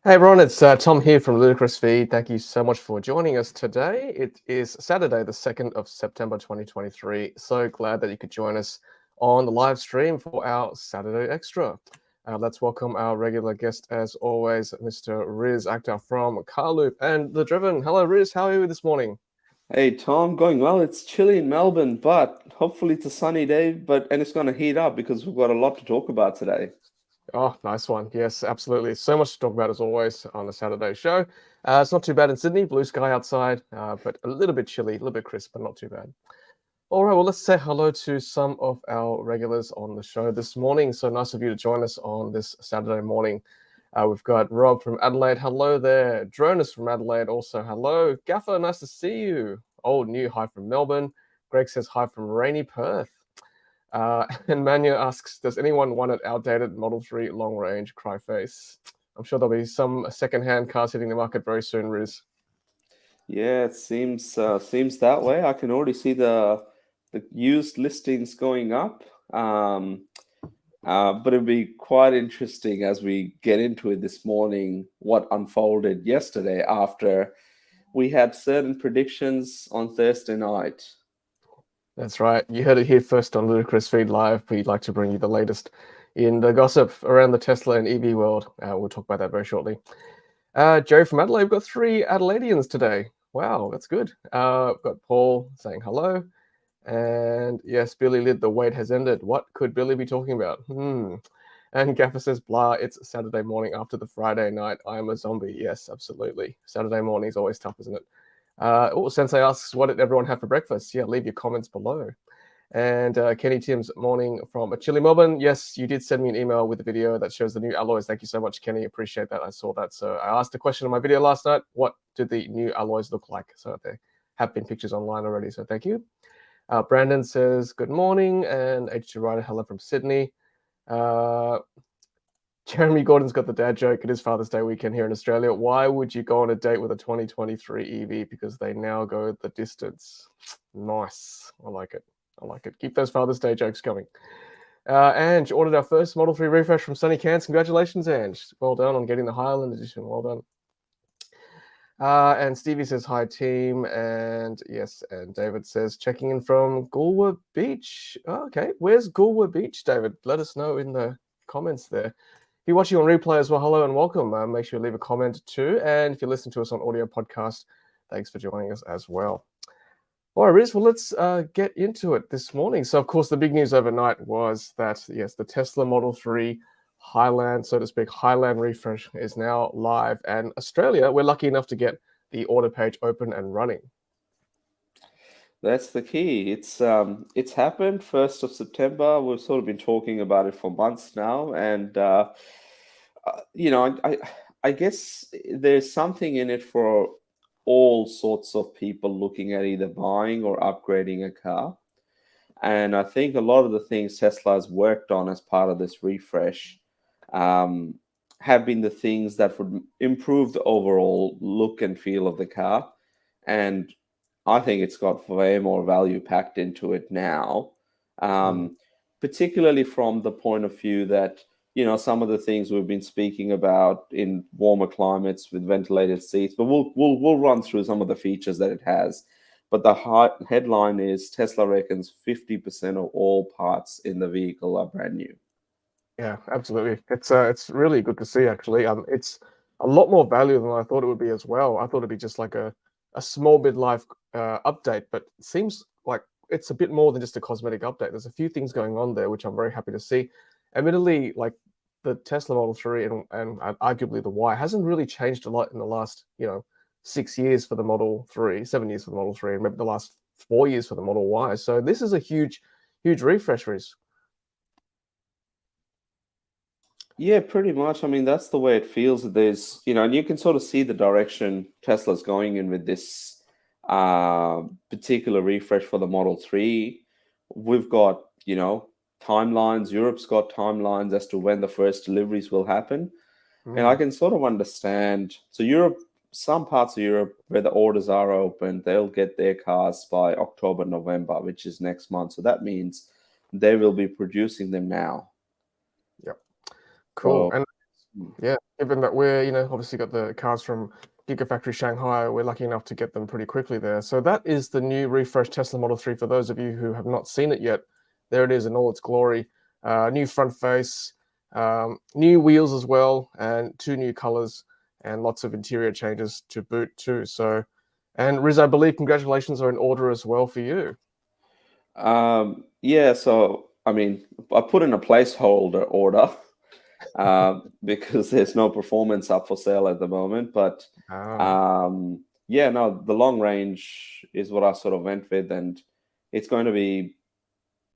Hey everyone, it's Tom here from Ludicrous Feed. Thank you so much for joining us today. It is Saturday, the 2nd of September 2023. So glad that you could join us on the live stream for our Saturday Extra. Let's welcome our regular guest, as always, Mr. Riz Akhtar from Carloop and The Driven. Hello, Riz. How are you this morning? Hey Tom, going well. It's chilly in Melbourne, but hopefully it's a sunny day, and it's going to heat up because we've got a lot to talk about today. Oh, nice one. Yes, absolutely. So much to talk about as always on the Saturday show. It's not too bad in Sydney, blue sky outside, but a little bit chilly, a little bit crisp, but not too bad. All right, well, let's say hello to some of our regulars on the show this morning. So nice of you to join us on this Saturday morning. We've got Rob from Adelaide. Hello there. Dronus from Adelaide. Also, hello. Gaffer, nice to see you. Old new hi from Melbourne. Greg says hi from rainy Perth. And Manya asks, does anyone want an outdated Model 3 long range cry face? I'm sure there'll be some second-hand cars hitting the market very soon, Riz. Yeah, it seems that way. I can already see the used listings going up. Um, but it'll be quite interesting as we get into it this morning, what unfolded yesterday after we had certain predictions on Thursday night. That's right. You heard it here first on Ludicrous Feed Live. We'd like to bring you the latest in the gossip around the Tesla and EV world. We'll talk about that very shortly. Joe from Adelaide, we've got 3 Adelaideans today. Wow, that's good. We've got Paul saying hello. And yes, Billy Lid, the wait has ended. What could Billy be talking about? And Gaffer says, blah, it's Saturday morning after the Friday night. I am a zombie. Yes, absolutely. Saturday morning is always tough, isn't it? Sensei asks, what did everyone have for breakfast? Yeah, leave your comments below. And Kenny Tim's morning from a chilly Melbourne. Yes, you did send me an email with a video that shows the new alloys. Thank you so much, Kenny. Appreciate that. I saw that. So I asked a question in my video last night. What do the new alloys look like? So there have been pictures online already. So thank you. Brandon says, good morning. And H2 Rider, hello from Sydney. Jeremy Gordon's got the dad joke. It is Father's Day weekend here in Australia. Why would you go on a date with a 2023 EV? Because they now go the distance. Nice. I like it. I like it. Keep those Father's Day jokes coming. Ange ordered our first Model 3 refresh from Sunny Cans. Congratulations, Ange. Well done on getting the Highland edition. Well done. And Stevie says, hi, team. And yes, and David says, checking in from Goolwa Beach. Oh, okay. Where's Goolwa Beach, David? Let us know in the comments there. If you're watching on replay as well, hello and welcome. Make sure you leave a comment too. And if you listen to us on audio podcast, thanks for joining us as well. All right, Riz, well, let's get into it this morning. So, of course, the big news overnight was that, yes, the Tesla Model 3 Highland, so to speak, Highland refresh is now live. And Australia, we're lucky enough to get the order page open and running. That's the key. It's happened 1st of September. We've sort of been talking about it for months now, and you know, I guess there's something in it for all sorts of people looking at either buying or upgrading a car. And I think a lot of the things Tesla has worked on as part of this refresh um, have been the things that would improve the overall look and feel of the car. And I think it's got way more value packed into it now, Mm. um, particularly from the point of view that, some of the things we've been speaking about in warmer climates with ventilated seats, but we'll run through some of the features that it has. But the headline is Tesla reckons 50% of all parts in the vehicle are brand new. Yeah, absolutely. It's really good to see, actually. It's a lot more value than I thought it would be as well. I thought it'd be just like a small midlife update, but it seems like it's a bit more than just a cosmetic update. There's a few things going on there, which I'm very happy to see. Admittedly, like the Tesla Model 3 and arguably the Y hasn't really changed a lot in the last, 6 years for the Model 3, 7 years for the Model 3, and maybe the last 4 years for the Model Y. So this is a huge, huge refresh, Riz. Yeah, pretty much. I mean, that's the way it feels. And you can sort of see the direction Tesla's going in with this particular refresh for the Model 3. We've got, timelines. Europe's got timelines as to when the first deliveries will happen. And I Mm. can sort of understand. So Europe, some parts of Europe where the orders are open, they'll get their cars by October, November, which is next month. So that means they will be producing them now. Yep. Cool. So And Yeah, given that we're, obviously got the cars from Gigafactory Shanghai, we're lucky enough to get them pretty quickly there. So that is the new refreshed Tesla Model 3 for those of you who have not seen it yet. There it is in all its glory. New front face, new wheels as well, and 2 new colors, and lots of interior changes to boot too. So, and Riz, I believe congratulations are in order as well for you. Yeah, so I mean, I put in a placeholder order because there's no performance up for sale at the moment. But Ah, yeah, no, the long range is what I sort of went with, and it's going to be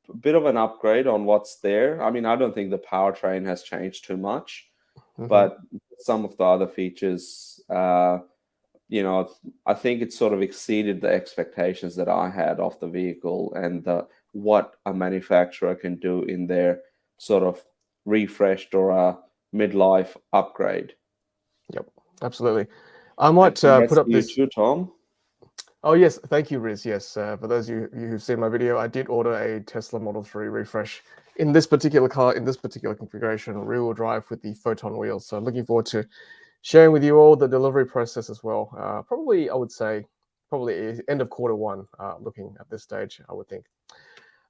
a bit of an upgrade on what's there. I mean, I don't think the powertrain has changed too much, mhm. but some of the other features, you know, I think it sort of exceeded the expectations that I had of the vehicle and what a manufacturer can do in their sort of refreshed or a midlife upgrade. Yep, absolutely. I And might congrats put up to you this. too, Tom. Oh, yes. Thank you, Riz. Yes. For those of you who've seen my video, I did order a Tesla Model 3 refresh in this particular car, in this particular configuration, rear-wheel drive with the Photon wheels. So I'm looking forward to sharing with you all the delivery process as well. Probably, I would say, probably end of quarter 1, looking at this stage, I would think.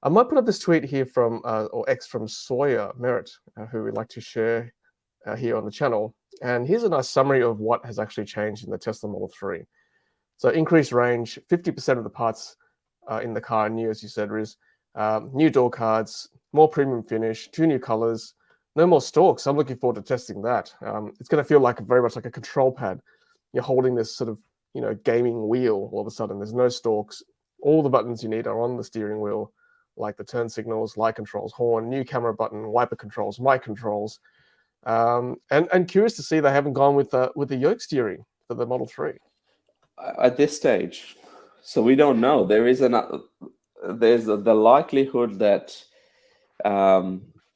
I might put up this tweet here from, or X from Sawyer Merritt, who we'd like to share here on the channel. And here's a nice summary of what has actually changed in the Tesla Model 3. So increased range, 50% of the parts in the car are new, as you said, Riz. New door cards, more premium finish, 2 new colors, no more stalks. I'm looking forward to testing that. It's going to feel like very much like a control pad. You're holding this sort of, gaming wheel all of a sudden. There's no stalks. All the buttons you need are on the steering wheel, like the turn signals, light controls, horn, new camera button, wiper controls, mic controls. And curious to see they haven't gone with the yoke steering for the Model 3. At this stage, so we don't know. There's the likelihood that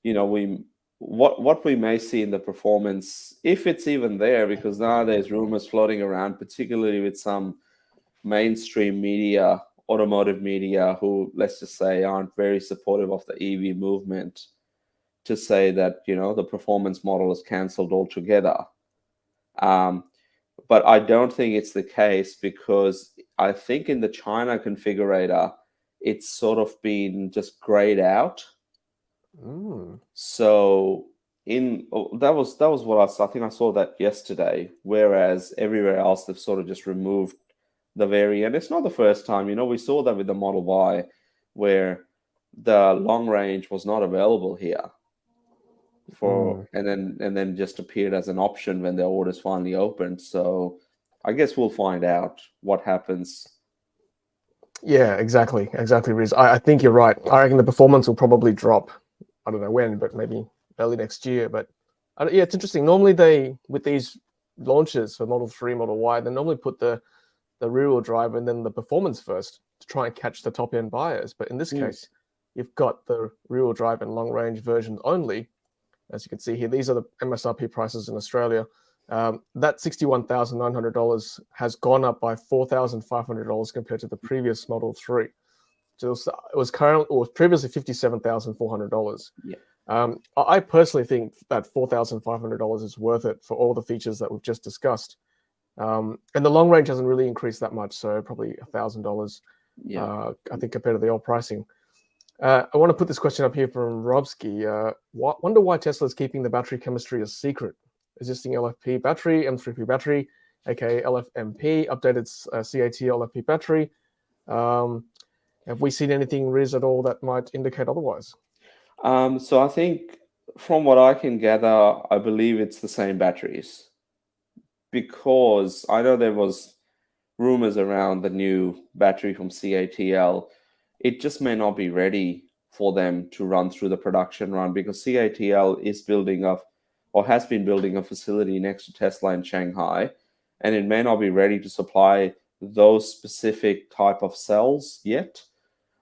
we what we may see in the performance, if it's even there, because now there's rumors floating around, particularly with some mainstream media, automotive media, who, let's just say, aren't very supportive of the EV movement, to say that the performance model is cancelled altogether. Um, but I don't think it's the case, because I think in the China configurator, it's sort of been just grayed out. Mm. So that was what I think I saw that yesterday. Whereas everywhere else they've sort of just removed the variant. It's not the first time. We saw that with the Model Y, where the long range was not available here Mm. and then just appeared as an option when the orders finally opened. So I guess we'll find out what happens. Yeah, exactly, Riz. I think you're right. I reckon the performance will probably drop. I don't know when, but maybe early next year. But yeah, it's interesting. Normally, with these launches for Model 3, Model Y, they normally put the rear-wheel drive and then the performance first to try and catch the top-end buyers. But in this Hmm. case, you've got the rear-wheel drive and long-range versions only. As you can see here, these are the MSRP prices in Australia. That $61,900 has gone up by $4,500 compared to the previous Model 3. So it was previously $57,400. Yeah. I personally think that $4,500 is worth it for all the features that we've just discussed. And the long range hasn't really increased that much, so probably $1,000, Yeah. I think, compared to the old pricing. I want to put this question up here from Robsky. Wonder why Tesla is keeping the battery chemistry a secret. Existing LFP battery, M3P battery, aka LFMP, updated CAT LFP battery. Have we seen anything, Riz, at all that might indicate otherwise? So I think from what I can gather, I believe it's the same batteries, because I know there was rumors around the new battery from CATL. It just may not be ready for them to run through the production run, because CATL is building a or has been building a facility next to Tesla in Shanghai, and it may not be ready to supply those specific type of cells yet.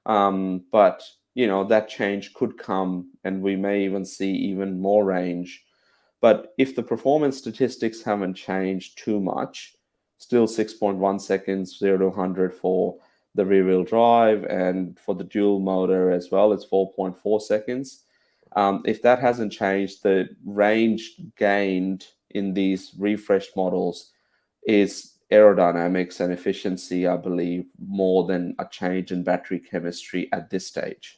But that change could come, and we may even see even more range. But if the performance statistics haven't changed too much, still 6.1 seconds, 0 to 100 for the rear wheel drive, and for the dual motor as well, it's 4.4 seconds. If that hasn't changed, the range gained in these refreshed models is aerodynamics and efficiency, I believe, more than a change in battery chemistry at this stage.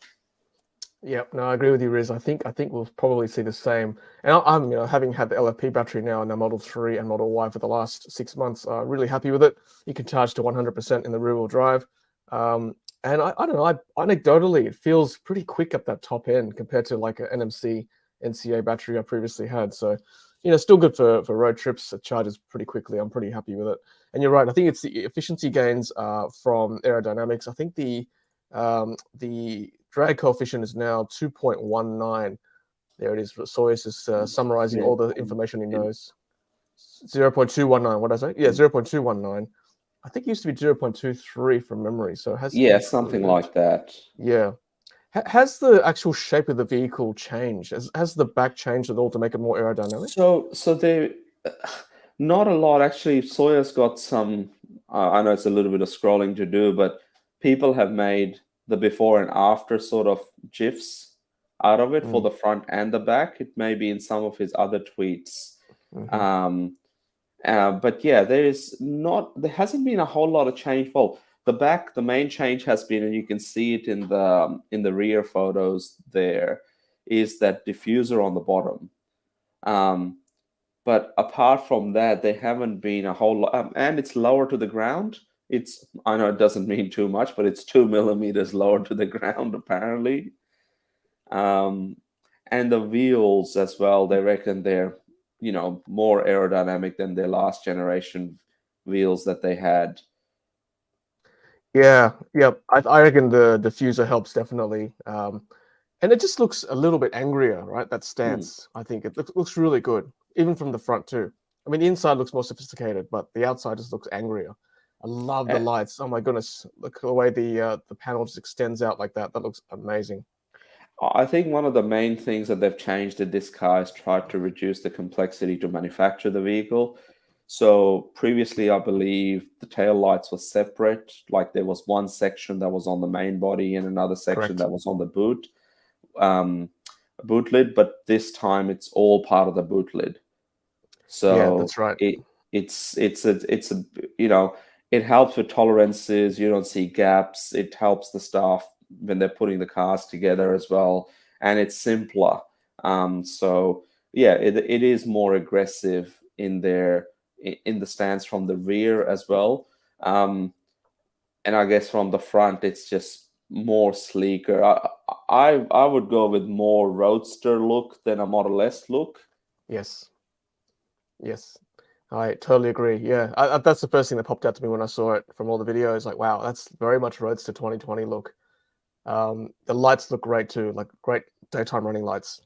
Yeah, no, I agree with you, Riz. I think we'll probably see the same. And I'm having had the LFP battery now in the Model 3 and Model Y for the last 6 months, really happy with it. You can charge to 100% in the rear-wheel drive. And I don't know, anecdotally, it feels pretty quick at that top end compared to like an NMC NCA battery I previously had. So, still good for road trips. It charges pretty quickly. I'm pretty happy with it. And you're right. I think it's the efficiency gains from aerodynamics. I think the drag coefficient is now 2.19. There it is. Soyuz is summarizing all the information he knows. 0.219. What did I say? Yeah, 0.219. I think it used to be 0.23 from memory. So it has something improved. like that. Yeah. Has the actual shape of the vehicle changed? Has the back changed at all to make it more aerodynamic? So they not a lot actually. Sawyer's got some. I know it's a little bit of scrolling to do, but people have made the before and after sort of gifs out of it for the front and the back. It may be in some of his other tweets. But yeah, there hasn't been a whole lot of change. Well, the back, the main change has been, and you can see it in the rear photos there, is that diffuser on the bottom. But apart from that, there haven't been a whole lot, and it's lower to the ground. I know it doesn't mean too much, but it's 2 millimeters lower to the ground apparently. And the wheels as well, they reckon they're more aerodynamic than their last generation wheels that they had. Yeah, I reckon the diffuser helps definitely. And it just looks a little bit angrier, right? That stance. I think it looks really good, even from the front too. I mean, the inside looks more sophisticated, but the outside just looks angrier. I love the lights. Oh my goodness, look at the way the panel just extends out like that. That looks amazing. I think one of the main things that they've changed in this car is tried to reduce the complexity to manufacture the vehicle. So previously, I believe the tail lights were separate. Like there was one section that was on the main body and another section Correct. that was on the boot lid. But this time, it's all part of the boot lid. So Yeah, that's right. it helps with tolerances. You don't see gaps. It helps the staff when they're putting the cars together as well, and it's simpler. So yeah, it is more aggressive in the stance from the rear as well. And I guess from the front, it's just more sleeker. I would go with more roadster look than a Model S look. Yes. I totally agree. Yeah, that's the first thing that popped out to me when I saw it from all the videos. Like, wow, that's very much Roadster 2020 look. The lights look great too, like great daytime running lights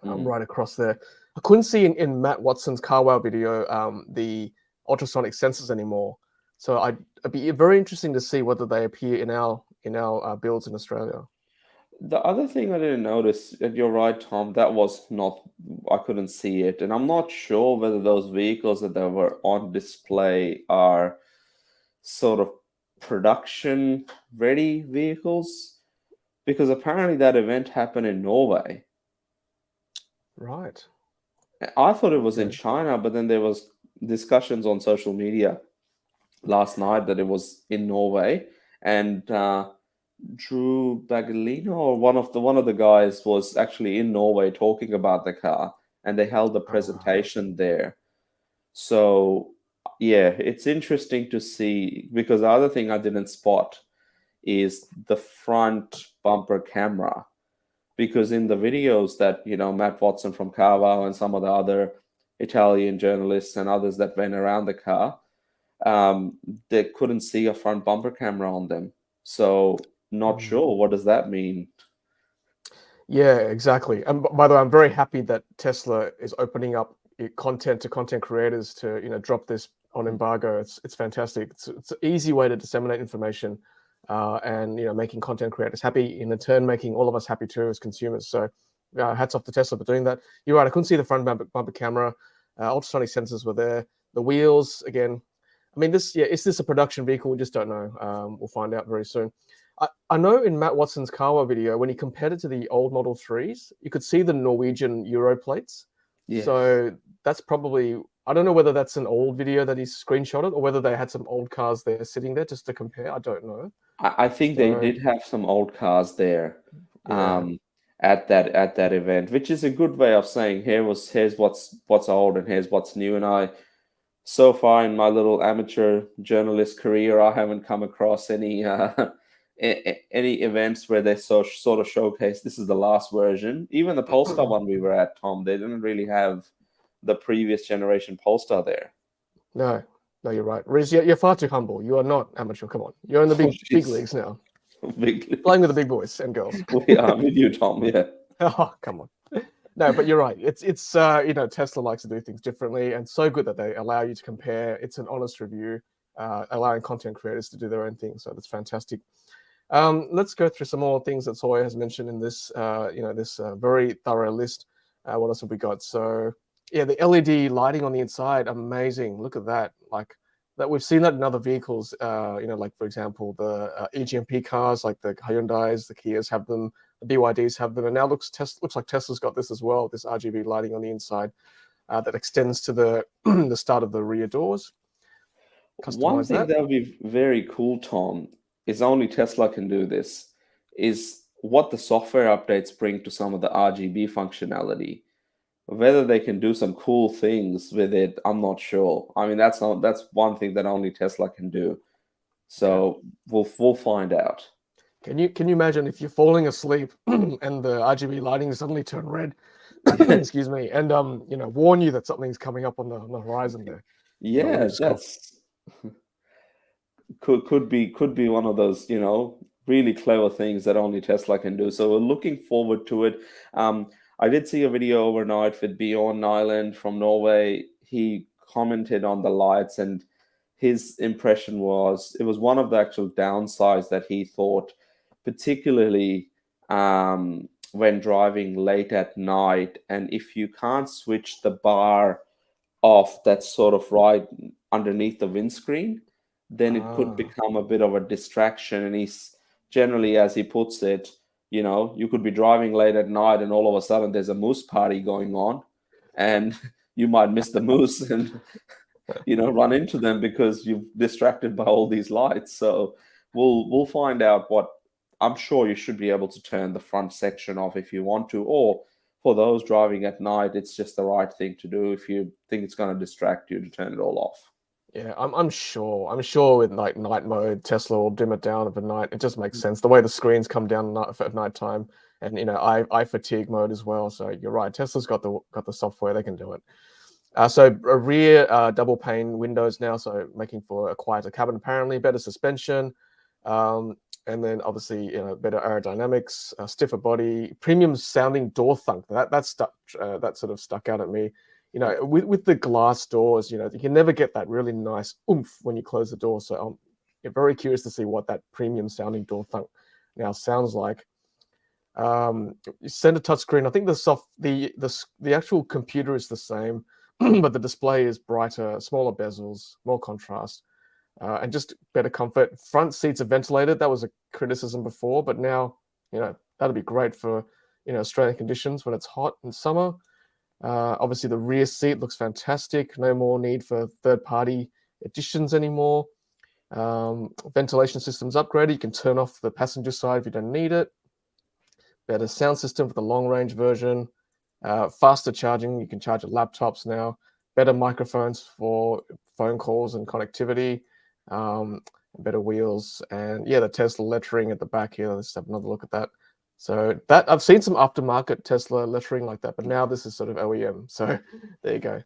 right across there. I couldn't see in Matt Watson's CarWow video the ultrasonic sensors anymore. So it'd be very interesting to see whether they appear in our builds in Australia. The other thing I didn't notice, and you're right, Tom, that was not, I couldn't see it. And I'm not sure whether those vehicles that they were on display are sort of production ready vehicles, because apparently that event happened in Norway. Right. I thought it was in Okay. China, but then there was discussions on social media last night that it was in Norway. And Drew Bagalino or one of the guys was actually in Norway talking about the car, and they held a presentation there. So yeah, it's interesting to see, because the other thing I didn't spot is the front bumper camera, because in the videos that Matt Watson from Carwow and some of the other Italian journalists and others that went around the car, they couldn't see a front bumper camera on them. So not sure. What does that mean? Yeah, exactly. And by the way, I'm very happy that Tesla is opening up content to content creators to drop this on embargo. It's fantastic. It's an easy way to disseminate information, and making content creators happy, in turn making all of us happy too as consumers. So hats off to Tesla for doing that. You're right. I couldn't see the front bumper camera. Ultrasonic sensors were there. The wheels again. I mean, is this a production vehicle? We just don't know. We'll find out very soon. I know in Matt Watson's Kawa video, when he compared it to the old Model 3s, you could see the Norwegian Euro plates. Yeah. So that's probably, I don't know whether that's an old video that he's screenshotted or whether they had some old cars there sitting there just to compare. I don't know. I think they So, did have some old cars there, yeah. at that event, which is a good way of saying here's what's old and here's what's new. And so far in my little amateur journalist career, I haven't come across any any events where they sort of showcase this is the last version. Even the Polestar one we were at, Tom, they didn't really have the previous generation Polestar there. No, no, you're right. Riz, you're far too humble. You are not amateur. Come on. You're in the Oh, big jeez. leagues now. Big Playing with the big boys and girls. we are with you, Tom. Yeah. Oh, come on. No, but you're right. It's Tesla likes to do things differently, and so good that they allow you to compare. It's an honest review, allowing content creators to do their own thing. So that's fantastic. Let's go through some more things that Sawyer has mentioned in this, this very thorough list. What else have we got? So yeah, the LED lighting on the inside, amazing. Look at that. Like that, we've seen that in other vehicles. Like for example, the EGMP cars, like the Hyundai's, the Kias have them, the BYDs have them, and now looks like Tesla's got this as well. This RGB lighting on the inside that extends to the the start of the rear doors. One Customize thing that. that would be very cool, Tom, is only Tesla can do this, is what the software updates bring to some of the RGB functionality. Whether they can do some cool things with it, I'm not sure. I mean, that's one thing that only Tesla can do. So we'll find out. Can you imagine if you're falling asleep and the RGB lighting suddenly turn red? Excuse me, and warn you that something's coming up on the horizon there. When you Yeah, just got that's could be one of those, really clever things that only Tesla can do. So we're looking forward to it. I did see a video overnight with Bjorn Nyland from Norway. He commented on the lights, and his impression was it was one of the actual downsides that he thought, particularly when driving late at night, and if you can't switch the bar off that's sort of right underneath the windscreen, then it could ah, become a bit of a distraction. And he's generally, as he puts it, you could be driving late at night and all of a sudden there's a moose party going on, and you might miss the moose and run into them because you've distracted by all these lights. So we'll find out what. I'm sure you should be able to turn the front section off if you want to, or for those driving at night, it's just the right thing to do if you think it's going to distract you to turn it all off. yeah, I'm sure. I'm sure with like night mode, Tesla will dim it down overnight. It just makes sense the way the screens come down at night time, and eye fatigue mode as well. So you're right. Tesla's got the software; they can do it. So a rear double pane windows now, so making for a quieter cabin. Apparently, better suspension, and then obviously better aerodynamics, stiffer body, premium sounding door thunk. That sort of stuck out at me. With the glass doors, you can never get that really nice oomph when you close the door. So I'm very curious to see what that premium sounding door thunk now sounds like. Center touchscreen. I think the actual computer is the same, but the display is brighter, smaller bezels, more contrast, and just better comfort. Front seats are ventilated. That was a criticism before, but now that'll be great for Australian conditions when it's hot in summer. Obviously, the rear seat looks fantastic. No more need for third-party additions anymore. Ventilation system's upgraded. You can turn off the passenger side if you don't need it. Better sound system for the long-range version. Faster charging. You can charge your laptops now. Better microphones for phone calls and connectivity. Better wheels. And yeah, the Tesla lettering at the back here. Let's have another look at that. So that I've seen some aftermarket Tesla lettering like that, but now this is sort of OEM. So there you go.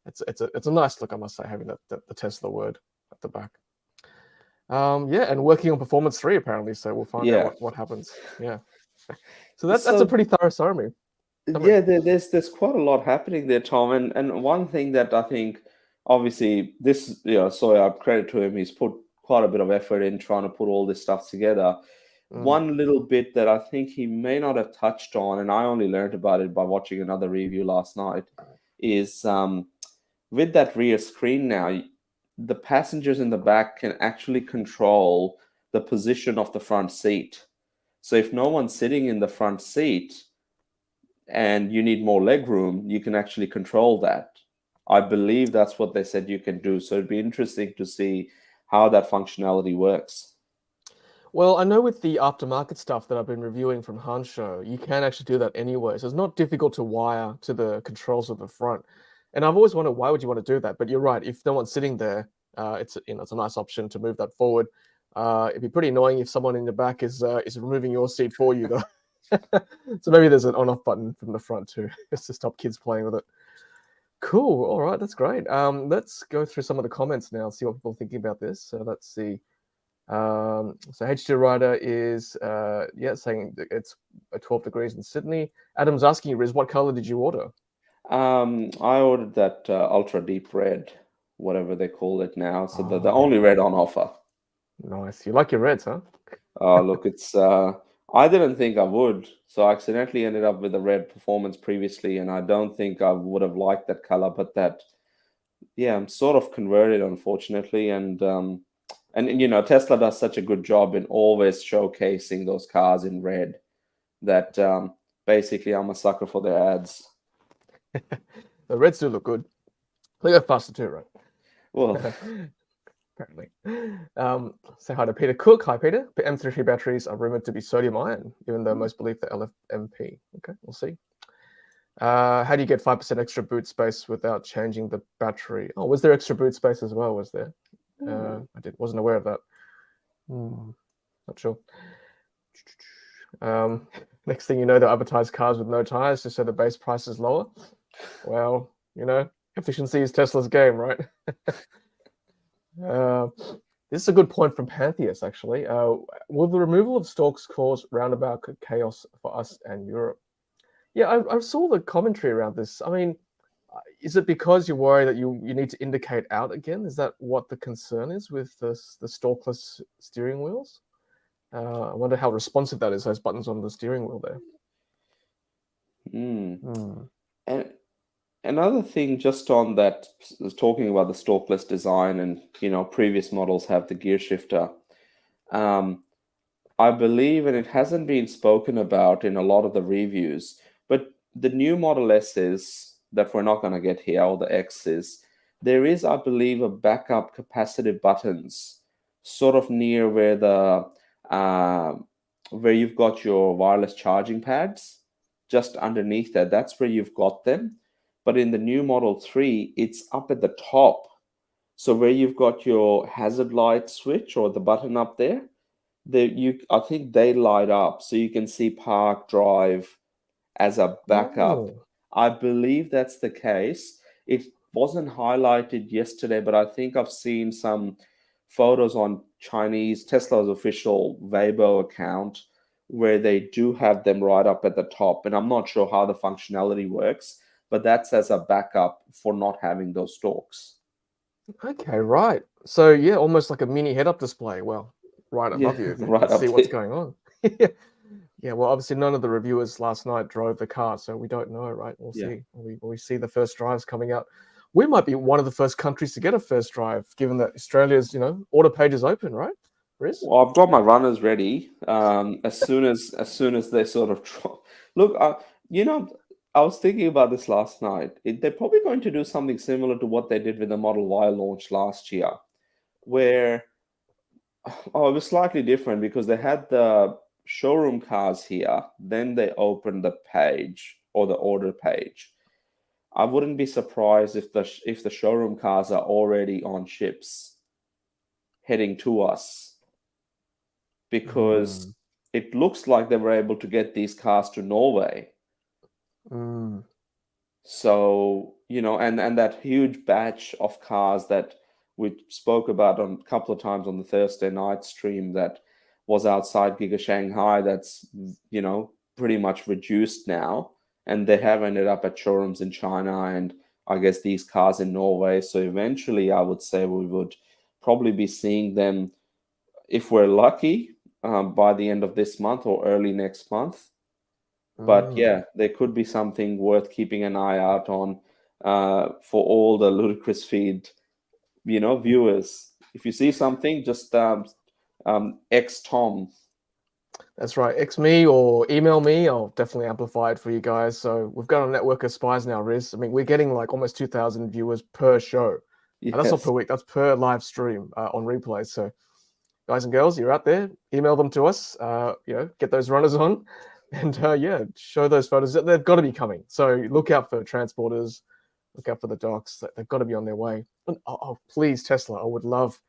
It's a nice look, I must say, having the Tesla word at the back. And working on Performance 3 apparently. So we'll find out what happens. Yeah. So that's a pretty thorough summary. Yeah, there's quite a lot happening there, Tom. And one thing that I think, obviously, this, so I credit to him, he's put quite a bit of effort in trying to put all this stuff together. One little bit that I think he may not have touched on, and I only learned about it by watching another review last night, is with that rear screen now, the passengers in the back can actually control the position of the front seat. So if no one's sitting in the front seat and you need more leg room, you can actually control that. I believe that's what they said you can do. So it'd be interesting to see how that functionality works. Well, I know with the aftermarket stuff that I've been reviewing from Hansho, you can actually do that anyway. So it's not difficult to wire to the controls of the front. And I've always wondered, why would you want to do that? But you're right. If no one's sitting there, it's it's a nice option to move that forward. It'd be pretty annoying if someone in the back is removing your seat for you, though. So maybe there's an on-off button from the front too, just to stop kids playing with it. Cool. All right, that's great. Let's go through some of the comments now, see what people are thinking about this. So let's see. So HG Rider is saying that it's 12 degrees in Sydney. Adam's asking you, Riz, what color did you order? I ordered that ultra deep red, whatever they call it now. So the only red on offer. Nice. You like your reds, huh? Look, it's I didn't think I would, so I accidentally ended up with a red performance previously, and I don't think I would have liked that color. But I'm sort of converted, unfortunately, and Tesla does such a good job in always showcasing those cars in red that basically I'm a sucker for their ads. The reds do look good. They go faster too, right? Well, apparently. Say hi to Peter Cook. Hi, Peter. M33 batteries are rumored to be sodium ion, even though most believe they're LFMP. Okay, we'll see. How do you get 5% extra boot space without changing the battery? Oh, was there extra boot space as well? Was there? Wasn't aware of that. Not sure. Next thing you know, they advertise cars with no tires just so the base price is lower. Well, efficiency is Tesla's game, right? This is a good point from Pantheus, actually. Will the removal of stalks cause roundabout chaos for us and Europe? Yeah, I saw the commentary around this. I mean, is it because you worry that you need to indicate out again? Is that what the concern is with the stalkless steering wheels? I wonder how responsive that is, those buttons on the steering wheel there. And another thing just on that, talking about the stalkless design and, previous models have the gear shifter. I believe, and it hasn't been spoken about in a lot of the reviews, but the new Model S's that we're not going to get here, or the X's, there is, I believe, a backup capacitive buttons sort of near where where you've got your wireless charging pads, just underneath that. That's where you've got them. But in the new Model 3, it's up at the top. So where you've got your hazard light switch or the button up there, I think they light up, so you can see park, drive as a backup. Oh. I believe that's the case. It wasn't highlighted yesterday, but I think I've seen some photos on Chinese Tesla's official Weibo account where they do have them right up at the top. And I'm not sure how the functionality works, but that's as a backup for not having those stalks. Okay, right. So yeah, almost like a mini head-up display. Well, right above you. Right Let's up see what's there. going on. Yeah, well, obviously none of the reviewers last night drove the car, so we don't know, right? We'll see. We see the first drives coming out. We might be one of the first countries to get a first drive, given that Australia's, order page is open, right, Riz? Well, I've got my runners ready. As soon as they sort of look, I was thinking about this last night. They're probably going to do something similar to what they did with the Model Y launch last year, where it was slightly different because they had the showroom cars here, then they opened the page or the order page. I wouldn't be surprised if the showroom cars are already on ships heading to us, because it looks like they were able to get these cars to Norway. So, and that huge batch of cars that we spoke about a couple of times on the Thursday night stream that was outside Giga Shanghai, that's, pretty much reduced now. And they have ended up at showrooms in China and I guess these cars in Norway. So eventually I would say we would probably be seeing them, if we're lucky, by the end of this month or early next month. But yeah, there could be something worth keeping an eye out on for all the Ludicrous Feed, viewers. If you see something, just X Tom. That's right. X me or email me. I'll definitely amplify it for you guys. So we've got a network of spies now, Riz. I mean, we're getting like almost 2,000 viewers per show. And that's not per Yes. week. That's per live stream on replay. So guys and girls, you're out there. Email them to us. Get those runners on, and show those photos. They've got to be coming. So look out for transporters. Look out for the docs. They've got to be on their way. And please, Tesla, I would love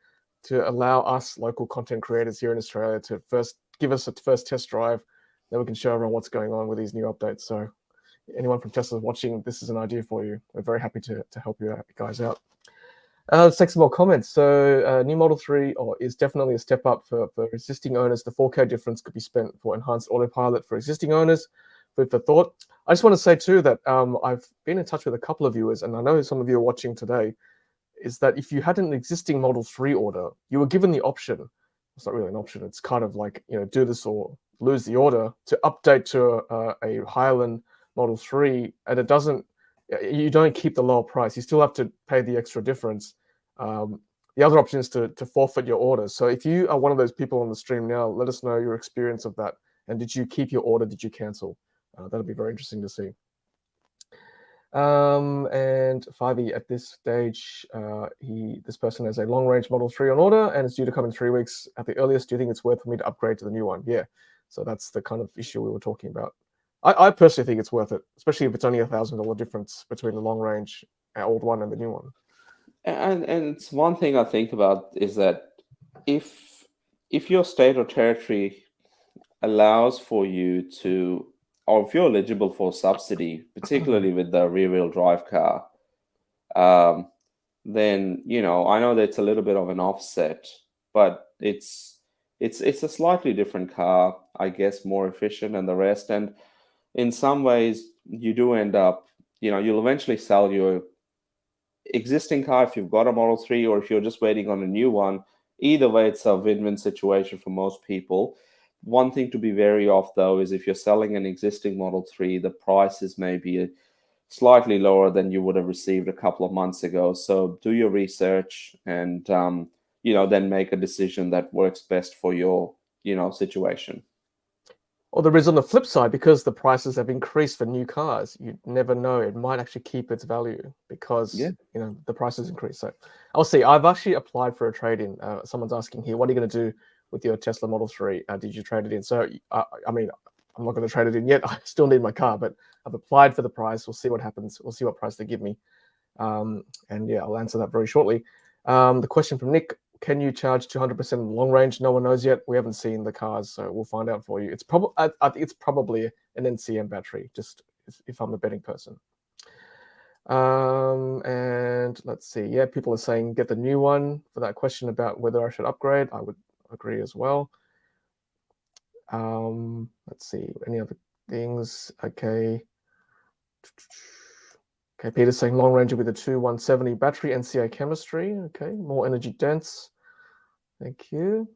to allow us local content creators here in Australia to first give us a first test drive. Then we can show everyone what's going on with these new updates. So anyone from Tesla watching, this is an idea for you. We're very happy to help you guys out. Let's take some more comments. So new Model 3 is definitely a step up for existing owners. The 4K difference could be spent for enhanced autopilot for existing owners. Food for thought. I just want to say too that I've been in touch with a couple of viewers, and I know some of you are watching today, is that if you had an existing Model 3 order, you were given the option. It's not really an option. It's kind of like, do this or lose the order, to update to a Highland Model 3, and you don't keep the lower price. You still have to pay the extra difference. The other option is to forfeit your order. So if you are one of those people on the stream now, let us know your experience of that. And did you keep your order? Did you cancel? That'll be very interesting to see. And 5e at this stage, this person has a long-range Model 3 on order and it's due to come in 3 weeks at the earliest. Do you think it's worth for me to upgrade to the new one? Yeah. So that's the kind of issue we were talking about. I personally think it's worth it, especially if it's only $1,000 difference between the long-range old one and the new one. And it's one thing I think about is that if your state or territory allows for you to, or if you're eligible for subsidy, particularly with the rear-wheel drive car, then I know that it's a little bit of an offset, but it's a slightly different car, I guess, more efficient and the rest. And in some ways, you do end up, you'll eventually sell your existing car if you've got a Model 3, or if you're just waiting on a new one. Either way, it's a win-win situation for most people. One thing to be wary of, though, is if you're selling an existing Model 3, the price is maybe slightly lower than you would have received a couple of months ago. So do your research and, then make a decision that works best for your, situation. Or there is on the flip side, because the prices have increased for new cars, you never know. It might actually keep its value because the prices increase. So I'll see. I've actually applied for a trade-in. Someone's asking here, what are you going to do with your Tesla Model 3? Did you trade it in? So I'm not going to trade it in yet. I still need my car, but I've applied for the price. We'll see what happens. We'll see what price they give me. I'll answer that very shortly. The question from Nick: can you charge 200% long range? No one knows yet. We haven't seen the cars, so we'll find out for you. It's probably I think it's probably an NCM battery, just if I'm a betting person. And let's see. Yeah, people are saying get the new one for that question about whether I should upgrade. I would agree as well. Let's see. Any other things? Okay. Okay, Peter's saying long range with a 2170 battery, NCA chemistry. Okay, more energy dense. Thank you.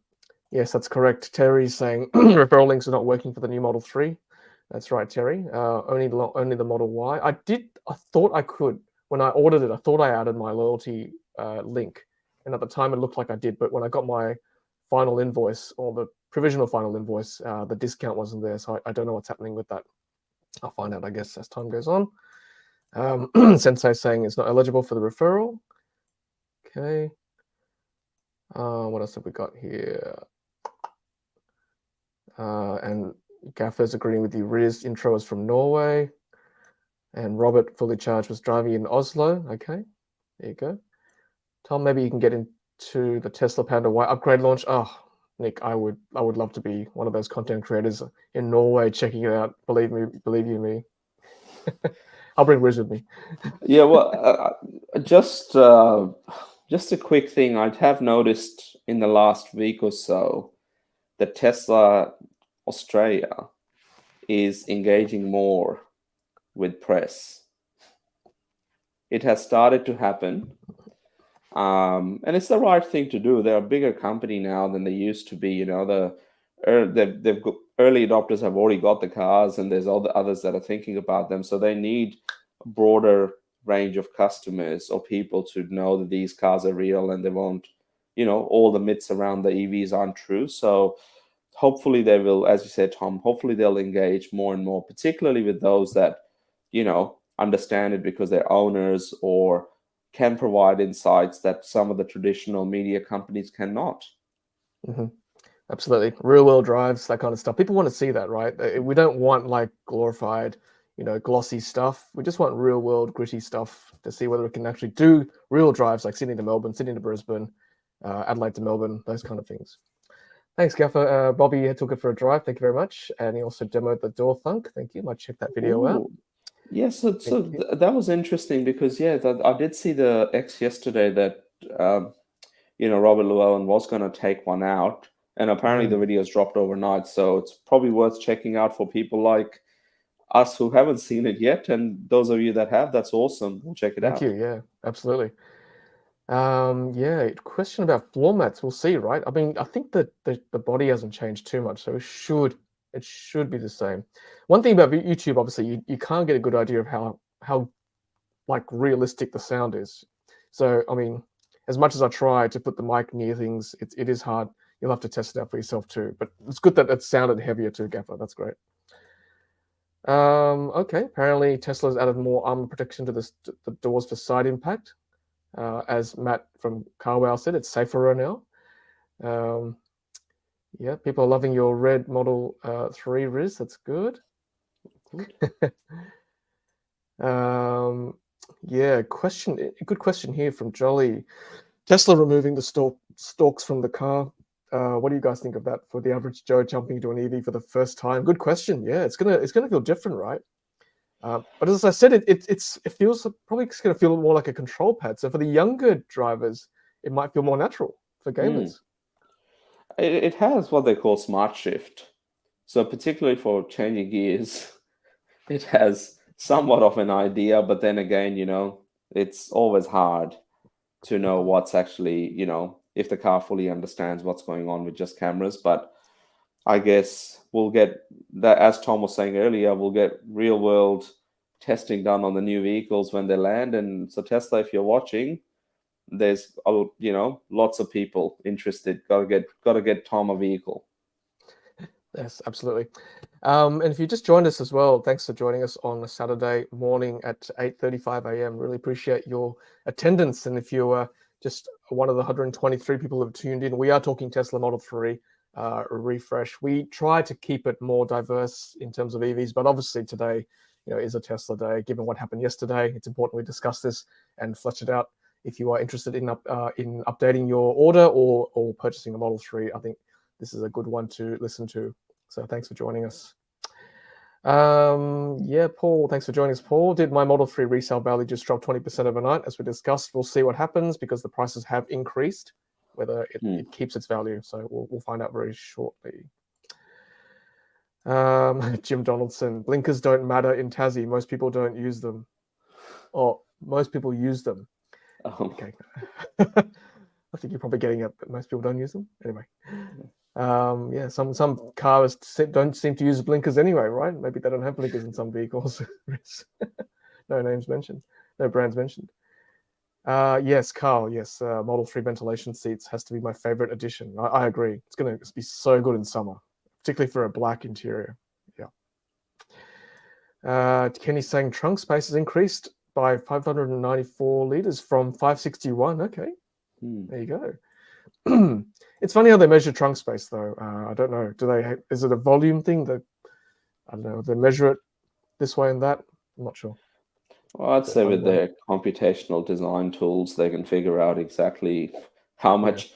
Yes, that's correct. Terry's saying referral links are not working for the new Model 3. That's right, Terry. Only the Model Y. I thought I could. When I ordered it, I thought I added my loyalty link. And at the time, it looked like I did. But when I got my final invoice, or the provisional final invoice, the discount wasn't there. So I don't know what's happening with that. I'll find out, I guess, as time goes on. Sensei saying it's not eligible for the referral. Okay. What else have we got here? And Gaffer's agreeing with you. Riz intro is from Norway. And Robert, fully charged, was driving in Oslo. Okay, there you go. Tom, maybe you can get into the Tesla Panda Y upgrade launch. Oh, Nick, I would love to be one of those content creators in Norway checking it out. Believe you me. I'll bring Riz with me. Yeah, well, just a quick thing. I have noticed in the last week or so that Tesla Australia is engaging more with press. It has started to happen, and it's the right thing to do. They're a bigger company now than they used to be. They've got, early adopters have already got the cars, and there's all the others that are thinking about them. So they need a broader range of customers or people to know that these cars are real and they won't all the myths around the EVs aren't true. So hopefully they will, as you said, Tom, hopefully they'll engage more and more, particularly with those that, understand it because they're owners or can provide insights that some of the traditional media companies cannot. Mm-hmm. Absolutely. Real world drives, that kind of stuff. People want to see that, right? We don't want like glorified, glossy stuff. We just want real world gritty stuff to see whether it can actually do real drives like Sydney to Melbourne, Sydney to Brisbane, Adelaide to Melbourne, those kind of things. Thanks, Gaffer. Bobby took it for a drive. Thank you very much. And he also demoed the door thunk. Thank you. Might check that video out. Yes, that was interesting because I did see the X yesterday that Robert Llewellyn was going to take one out, and apparently the video's dropped overnight. So it's probably worth checking out for people like us who haven't seen it yet, and those of you that have, that's awesome. We'll check it out. Thank you. Yeah, absolutely. Question about floor mats. We'll see, right? I mean, I think that the body hasn't changed too much, so it should be the same. One thing about YouTube, obviously, you can't get a good idea of how like realistic the sound is. So, I mean, as much as I try to put the mic near things, it is hard. You'll have to test it out for yourself too. But it's good that it sounded heavier too, Gaffer. That's great. Okay. Apparently, Tesla's added more armor protection to the doors for side impact. As Matt from Carwow said, it's safer now. Yeah, people are loving your red Model 3, Riz. That's good. Yeah, good question here from Jolly. Tesla removing the stalks from the car. What do you guys think of that for the average Joe jumping into an EV for the first time? Good question. Yeah, it's gonna feel different, right? But as I said, it feels probably it's going to feel more like a control pad. So for the younger drivers, it might feel more natural for gamers. It has what they call smart shift. So particularly for changing gears, it has somewhat of an idea, but then again, it's always hard to know what's actually, if the car fully understands what's going on with just cameras. But I guess we'll get that, as Tom was saying earlier, we'll get real world testing done on the new vehicles when they land. And so Tesla, if you're watching, there's lots of people interested. Gotta get Tom a vehicle. Yes, absolutely. And if you just joined us as well, thanks for joining us on a Saturday morning at 8:35 a.m. Really appreciate your attendance. And if you are just one of the 123 people who have tuned in, we are talking Tesla Model 3 refresh. We try to keep it more diverse in terms of EVs, but obviously today, is a Tesla day. Given what happened yesterday, it's important we discuss this and flesh it out. If you are interested in updating your order or purchasing a Model 3, I think this is a good one to listen to. So thanks for joining us. Paul, thanks for joining us, Paul. Did my Model 3 resale value just drop 20% overnight? As we discussed, we'll see what happens because the prices have increased, whether it keeps its value. So we'll find out very shortly. Jim Donaldson, blinkers don't matter in Tassie. Most people don't use them. Oh, most people use them. Oh. Okay. I think you're probably getting at that most people don't use them. Anyway. Some cars don't seem to use blinkers anyway, right? Maybe they don't have blinkers in some vehicles. No names mentioned, no brands mentioned. Yes, Carl. Yes, Model 3 ventilation seats has to be my favorite addition. I agree. It's going to be so good in summer, particularly for a black interior. Yeah. Kenny's saying trunk space has increased by 594 liters from 561. Okay, there you go. It's funny how they measure trunk space, though. I don't know. Is it a volume thing that I don't know? They measure it this way and that. I'm not sure. Well, I'd say with their computational design tools, they can figure out exactly how much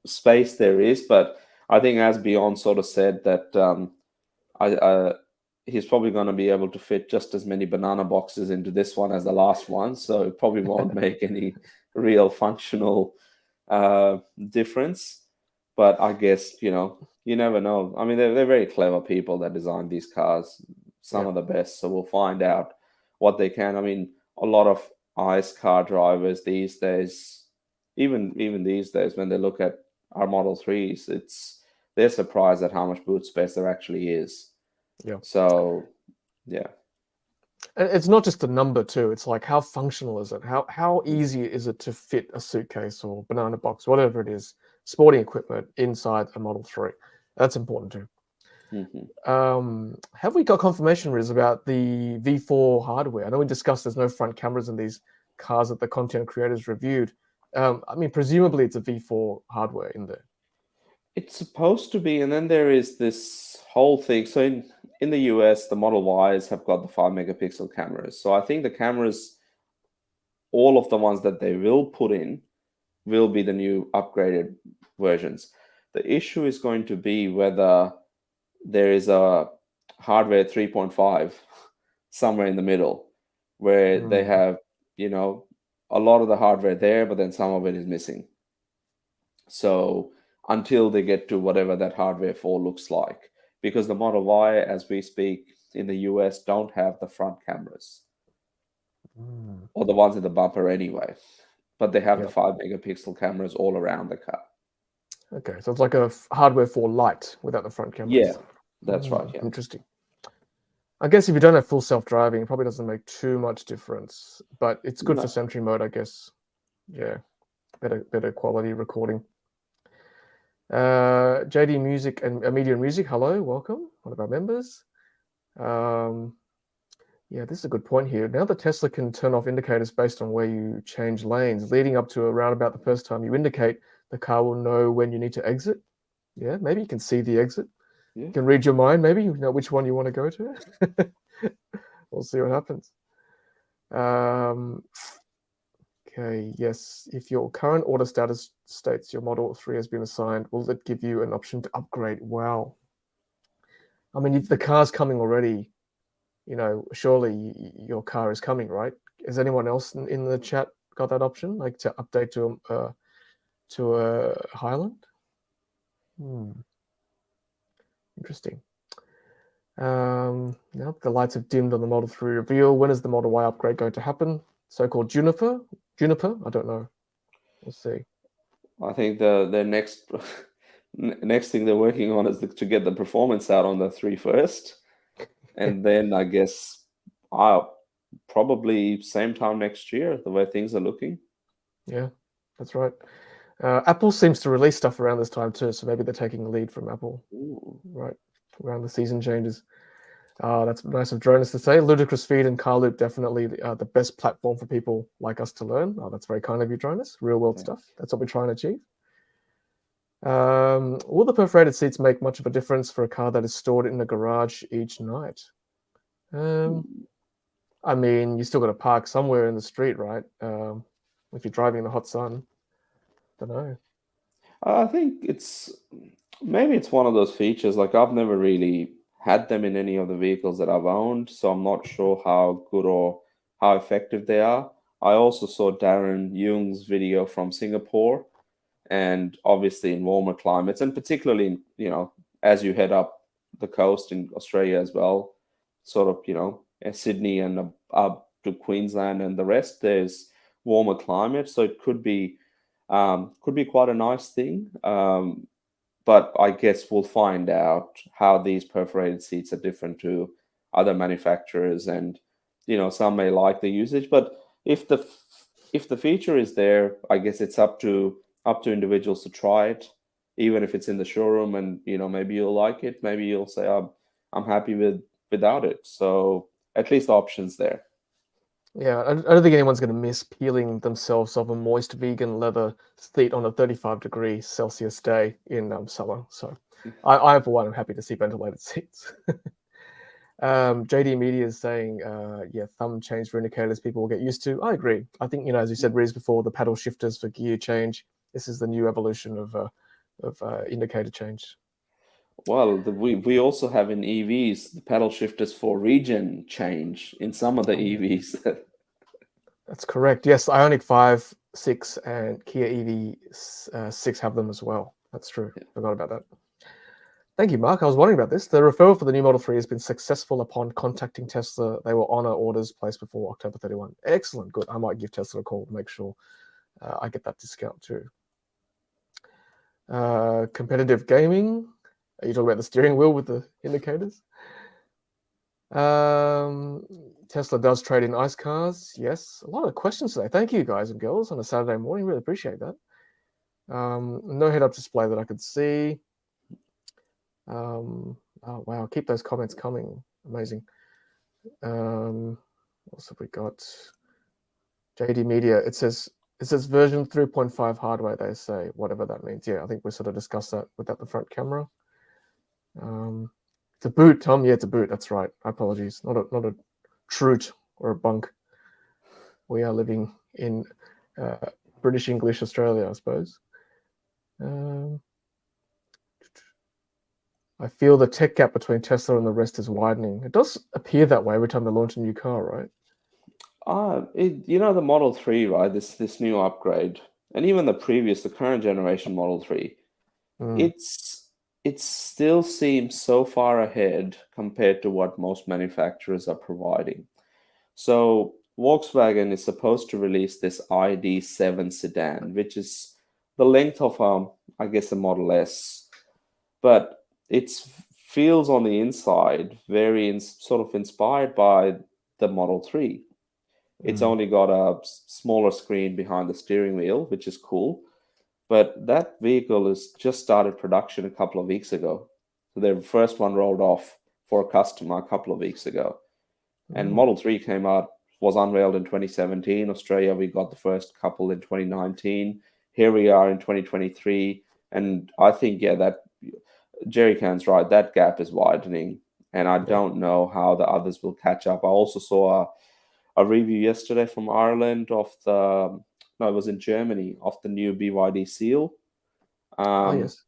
space there is. But I think, as Beyond sort of said, that he's probably going to be able to fit just as many banana boxes into this one as the last one, so it probably won't make any real functional difference. But I guess you never know. I mean, they're very clever people that design these cars, some of the best. So we'll find out what they can. I mean, a lot of ICE car drivers these days, even these days, when they look at our Model 3s, they're surprised at how much boot space there actually is. Yeah. So, yeah. And it's not just a number too. It's like, how functional is it? How easy is it to fit a suitcase or banana box, whatever it is, sporting equipment inside a Model 3? That's important too. Have we got confirmation, Riz, about the V4 hardware? I know we discussed there's no front cameras in these cars that the content creators reviewed. I mean, presumably it's a V4 hardware in there. It's supposed to be, and then there is this whole thing. So in the US, the Model Ys have got the 5 megapixel cameras. So I think the cameras, all of the ones that they will put in, will be the new upgraded versions. The issue is going to be whether there is a hardware 3.5 somewhere in the middle, where they have, a lot of the hardware there, but then some of it is missing. So until they get to whatever that hardware 4 looks like, because the Model Y, as we speak in the US, don't have the front cameras or the ones in the bumper anyway, but they have the 5 megapixel cameras all around the car. Okay, so it's like a hardware 4 Lite without the front cameras. Yeah, that's right. Yeah. Interesting. I guess if you don't have full self-driving, it probably doesn't make too much difference, but it's good for Sentry mode, I guess. Yeah, better quality recording. JD Music and Media Music, hello, welcome, one of our members. Yeah, this is a good point here. Now the Tesla can turn off indicators based on where you change lanes, leading up to around about the first time you indicate, the car will know when you need to exit. Yeah, maybe you can see the exit. Yeah. You can read your mind, maybe you know which one you want to go to. We'll see what happens. Okay, yes. If your current order status states your Model 3 has been assigned, will it give you an option to upgrade? Wow. I mean, if the car's coming already, surely your car is coming, right? Has anyone else in the chat got that option, like to update to a Highland? Interesting. Now the lights have dimmed on the Model 3 reveal. When is the Model Y upgrade going to happen? So-called Juniper? I don't know. We'll see. I think the next thing they're working on is to get the performance out on the 3 first, and then I guess probably same time next year, the way things are looking. Yeah, that's right. Apple seems to release stuff around this time too, so maybe they're taking the lead from Apple. Right, around the season changes. That's nice of Jonas to say. Ludicrous Feed and Carloop definitely the best platform for people like us to learn. That's very kind of you, Jonas. Real world stuff. That's what we're trying to achieve. Will the perforated seats make much of a difference for a car that is stored in a garage each night? I mean, you still got to park somewhere in the street, right? If you're driving in the hot sun. Don't know. I think maybe it's one of those features. Like, I've never really had them in any of the vehicles that I've owned, so I'm not sure how good or how effective they are. I also saw Darren Jung's video from Singapore, and obviously in warmer climates, and particularly, as you head up the coast in Australia as well, sort of, Sydney and up to Queensland and the rest, there's warmer climate, so it could be quite a nice thing. But I guess we'll find out how these perforated seats are different to other manufacturers, and some may like the usage. But if the feature is there, I guess it's up to individuals to try it, even if it's in the showroom, and maybe you'll like it, maybe you'll say I'm happy without it. So at least the options there. Yeah, I don't think anyone's going to miss peeling themselves off a moist vegan leather seat on a 35-degree Celsius day in summer. So I, for one, am happy to see ventilated seats. JD Media is saying, thumb change for indicators people will get used to. I agree. I think, as you said, Riz, before, the paddle shifters for gear change. This is the new evolution of indicator change. Well, we also have in EVs the paddle shifters for regen change in some of the EVs. That's correct. Yes, Ioniq 5, 6, and Kia EV6 have them as well. That's true. Forgot about that. Thank you, Mark. I was wondering about this. The referral for the new Model 3 has been successful upon contacting Tesla. They will honor orders placed before October 31. Excellent. Good. I might give Tesla a call to make sure I get that discount too. Competitive gaming. Are you talking about the steering wheel with the indicators? Tesla does trade in ICE cars. Yes, a lot of questions today. Thank you, guys and girls, on a Saturday morning. Really appreciate that. No head-up display that I could see. Oh wow, keep those comments coming. Amazing. What else have we got? JD Media. It says version 3.5 hardware. They say whatever that means. Yeah, I think we sort of discussed that without the front camera. It's a boot, Tom. Yeah, it's a boot. That's right. Apologies. Not a truth or a bunk. We are living in British English Australia, I suppose. I feel the tech gap between Tesla and the rest is widening. It does appear that way every time they launch a new car, right? The Model 3, right? This new upgrade, and even the current generation Model 3, it still seems so far ahead compared to what most manufacturers are providing. So Volkswagen is supposed to release this ID.7 sedan, which is the length of I guess a Model S, but it feels on the inside very sort of inspired by the Model 3. It's only got a smaller screen behind the steering wheel, which is cool. But that vehicle has just started production a couple of weeks ago. So their first one rolled off for a customer a couple of weeks ago. And Model 3 was unveiled in 2017. Australia, we got the first couple in 2019. Here we are in 2023. And I think, that Jerry Can's right. That gap is widening. And I don't know how the others will catch up. I also saw a review yesterday from Ireland it was in Germany, of the new BYD Seal. Yes.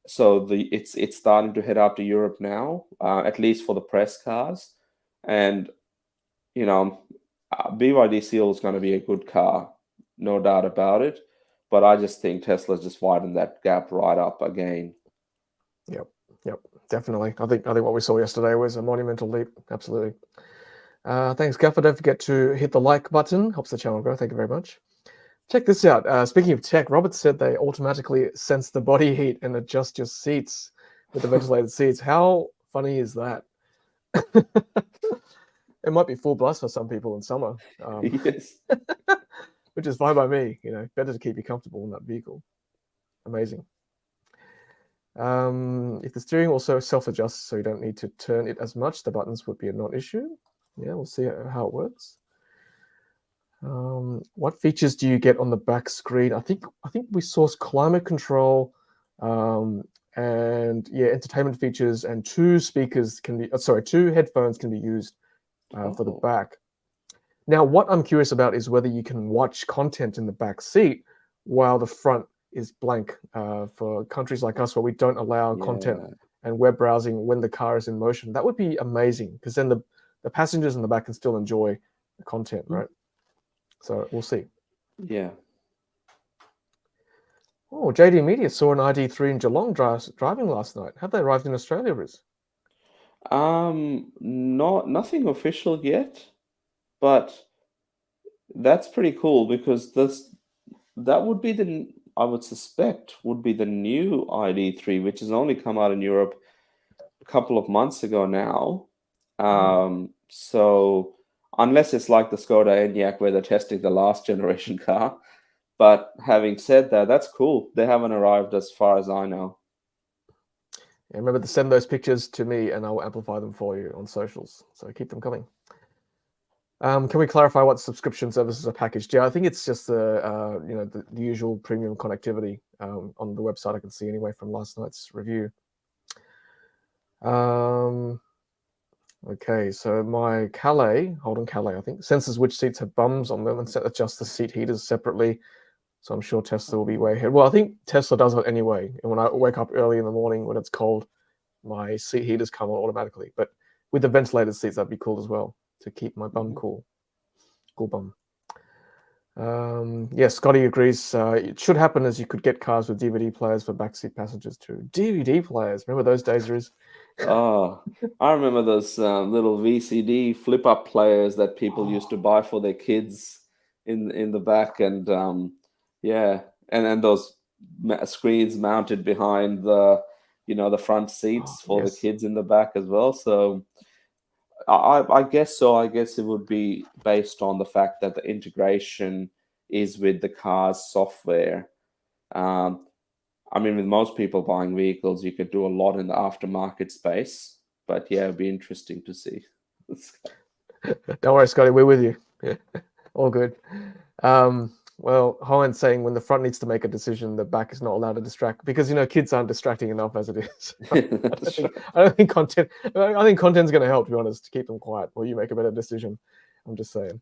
So it's starting to head out to Europe now, at least for the press cars. And BYD Seal is going to be a good car, no doubt about it. But I just think Tesla's just widened that gap right up again. Yep, definitely. I think what we saw yesterday was a monumental leap. Absolutely. Thanks, Gaffer. Don't forget to hit the like button. Helps the channel grow. Thank you very much. Check this out. Speaking of tech, Robert said they automatically sense the body heat and adjust your seats with the ventilated seats. How funny is that? It might be full blast for some people in summer. Yes. Which is fine by me. Better to keep you comfortable in that vehicle. Amazing. If the steering also self-adjusts, so you don't need to turn it as much, the buttons would be a non-issue. Yeah, we'll see how it works. What features do you get on the back screen? I think we saw climate control, and entertainment features, and two headphones can be used for the back. Now, what I'm curious about is whether you can watch content in the back seat while the front is blank. For countries like us where we don't allow content and web browsing when the car is in motion, that would be amazing, because then the passengers in the back can still enjoy the content, right? So we'll see. Yeah. Oh, JD Media saw an ID.3 in Geelong driving last night. Have they arrived in Australia, Riz? Nothing official yet, but that's pretty cool, because that would be I would suspect would be the new ID.3, which has only come out in Europe a couple of months ago now. So unless it's like the Skoda Enyaq where they're testing the last generation car. But having said that, that's cool. They haven't arrived as far as I know. Yeah, remember to send those pictures to me and I'll amplify them for you on socials. So keep them coming. Can we clarify what subscription services are packaged? Yeah, I think it's just the usual premium connectivity on the website. I can see anyway from last night's review. Okay, so my Holden Calais, I think, senses which seats have bums on them and adjusts the seat heaters separately. So I'm sure Tesla will be way ahead. Well, I think Tesla does it anyway. And when I wake up early in the morning when it's cold, my seat heaters come on automatically. But with the ventilated seats, that'd be cool as well, to keep my bum cool. Cool bum. Yes, Scotty agrees. It should happen, as you could get cars with DVD players for backseat passengers too. DVD players, remember those days, Riz? Oh, I remember those little VCD flip-up players that people used to buy for their kids in the back, and and those screens mounted behind the front seats for the kids in the back as well. So I guess so. I guess it would be based on the fact that the integration is with the car's software. Um, I mean, with most people buying vehicles, you could do a lot in the aftermarket space. But yeah, it'd be interesting to see. Don't worry, Scotty, we're with you. All good. Well, Hein's saying when the front needs to make a decision, the back is not allowed to distract because kids aren't distracting enough as it is. That's right. I don't think content. I think content's going to help, to be honest, to keep them quiet while you make a better decision. I'm just saying.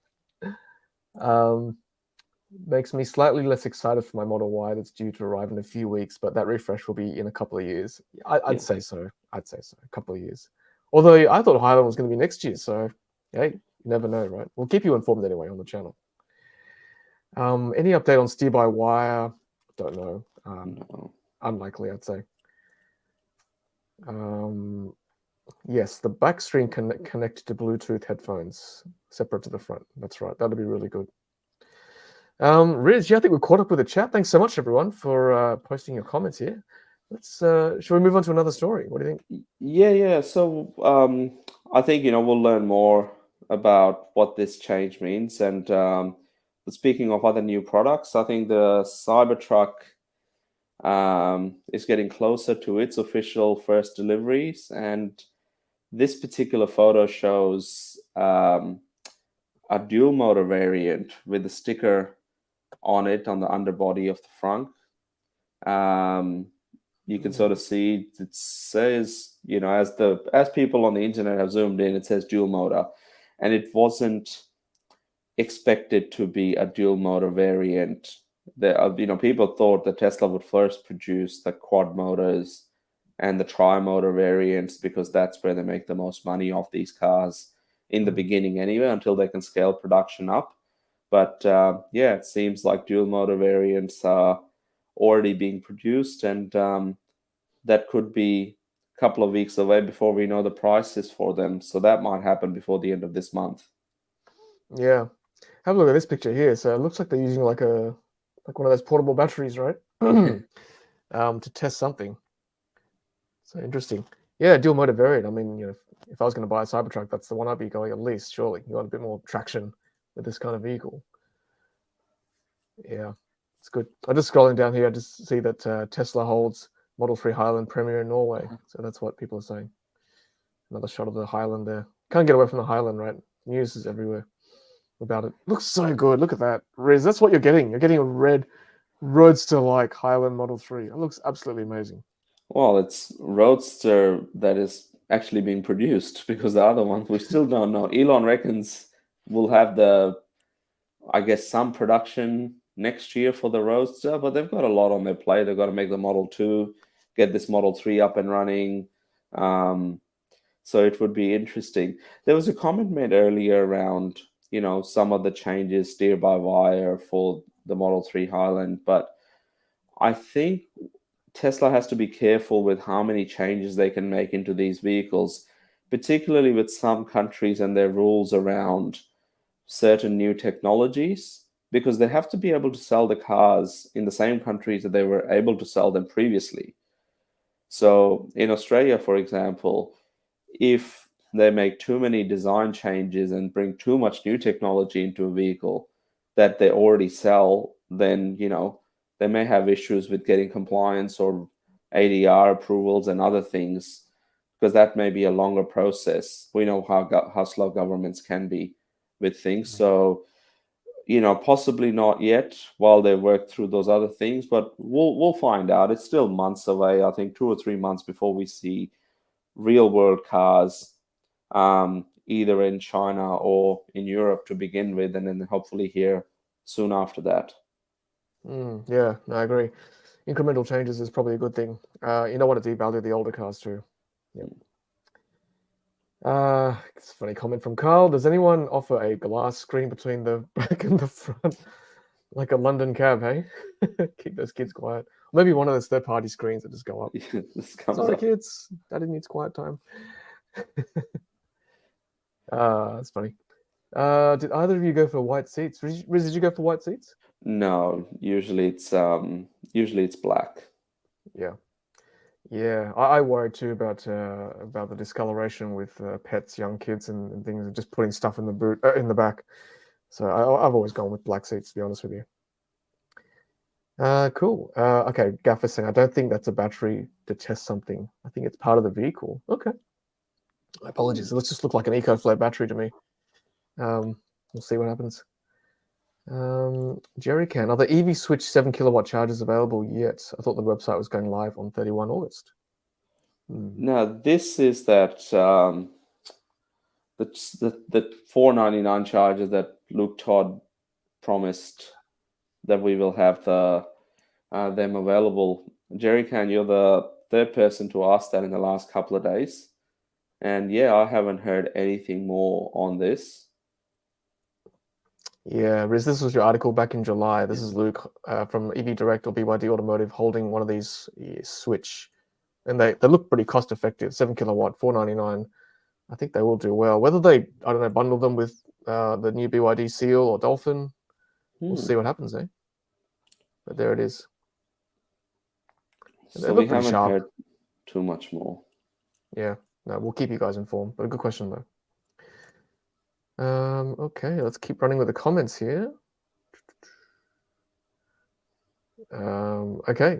Makes me slightly less excited for my Model Y that's due to arrive in a few weeks, but that refresh will be in a couple of years. I'd say so. I'd say so. A couple of years. Although I thought Highland was going to be next year, so hey, you never know, right? We'll keep you informed anyway on the channel. Any update on steer-by-wire? Don't know. No. Unlikely, I'd say. Yes, the back screen connected to Bluetooth headphones, separate to the front. That's right. That'd be really good. Riz, I think we're caught up with the chat. Thanks so much, everyone, for posting your comments here. Shall we move on to another story? What do you think? Yeah. So I think we'll learn more about what this change means. And speaking of other new products, I think the Cybertruck is getting closer to its official first deliveries. And this particular photo shows a dual motor variant with a sticker on it on the underbody of the front. You can sort of see it says, as people on the internet have zoomed in, it says dual motor, and it wasn't expected to be a dual motor variant. People thought that Tesla would first produce the quad motors and the tri-motor variants because that's where they make the most money off these cars in the beginning anyway, until they can scale production up. But it seems like dual motor variants are already being produced, and that could be a couple of weeks away before we know the prices for them. So that might happen before the end of this month. Yeah, have a look at this picture here. So it looks like they're using like one of those portable batteries, right? To test something. So interesting. Yeah, dual motor variant. I mean, if I was going to buy a Cybertruck, that's the one I'd be going at least. Surely you want a bit more traction with this kind of vehicle. Yeah, it's good. I'm just scrolling down here. I just see that Tesla holds Model 3 Highland Premier in Norway. So that's what people are saying. Another shot of the Highland there. Can't get away from the Highland, right? News is everywhere about it. Looks so good. Look at that. Riz, that's what you're getting. You're getting a red roadster-like Highland Model 3. It looks absolutely amazing. Well, it's Roadster that is actually being produced, because the other one we still don't know. Elon reckons we'll have some production next year for the Roadster, but they've got a lot on their plate. They've got to make the Model 2, get this Model 3 up and running. So it would be interesting. There was a comment made earlier around, some of the changes steer-by-wire for the Model 3 Highland, but I think Tesla has to be careful with how many changes they can make into these vehicles, particularly with some countries and their rules around certain new technologies, because they have to be able to sell the cars in the same countries that they were able to sell them previously. So in Australia, for example, if they make too many design changes and bring too much new technology into a vehicle that they already sell, then they may have issues with getting compliance or ADR approvals and other things, because that may be a longer process. We know how slow governments can be with things. So, possibly not yet while they work through those other things, but we'll find out. It's still months away. I think 2 or 3 months before we see real world cars, either in China or in Europe to begin with, and then hopefully here soon after that. Yeah, I agree. Incremental changes is probably a good thing. You don't want to devalue the older cars too. Yep. It's a funny comment from Carl. Does anyone offer a glass screen between the back and the front? Like a London cab, hey? Keep those kids quiet. Maybe one of those third-party screens that just go up. Sorry, kids. Daddy needs quiet time. That's funny. Did either of you go for white seats? Riz, did you go for white seats? No, usually it's black. Yeah. Yeah, I worry too about the discoloration with pets, young kids, and things, and just putting stuff in the boot in the back. So I've always gone with black seats, to be honest with you. Cool. Okay, Gaffer saying I don't think that's a battery to test something. I think it's part of the vehicle. Okay. Apologies. Let's just look like an EcoFlow battery to me. We'll see what happens. Jerry Can, are the EV Switch 7 kilowatt chargers available yet? I thought the website was going live on 31 August. Now, this is the 499 charger that Luke Todd promised that we will have them available. Jerry Can, you're the third person to ask that in the last couple of days. And yeah, I haven't heard anything more on this. Yeah, Riz, this was your article back in July. This is Luke from EV Direct or BYD Automotive holding one of these Switch. And they look pretty cost effective. 7 kilowatt, $499. I think they will do well. Whether they, I don't know, bundle them with the new BYD Seal or Dolphin, we'll see what happens, eh? But there it is. And they So we look pretty haven't sharp. heard too much more. Yeah, no, we'll keep you guys informed. But a good question though. Okay, let's keep running with the comments here. Okay.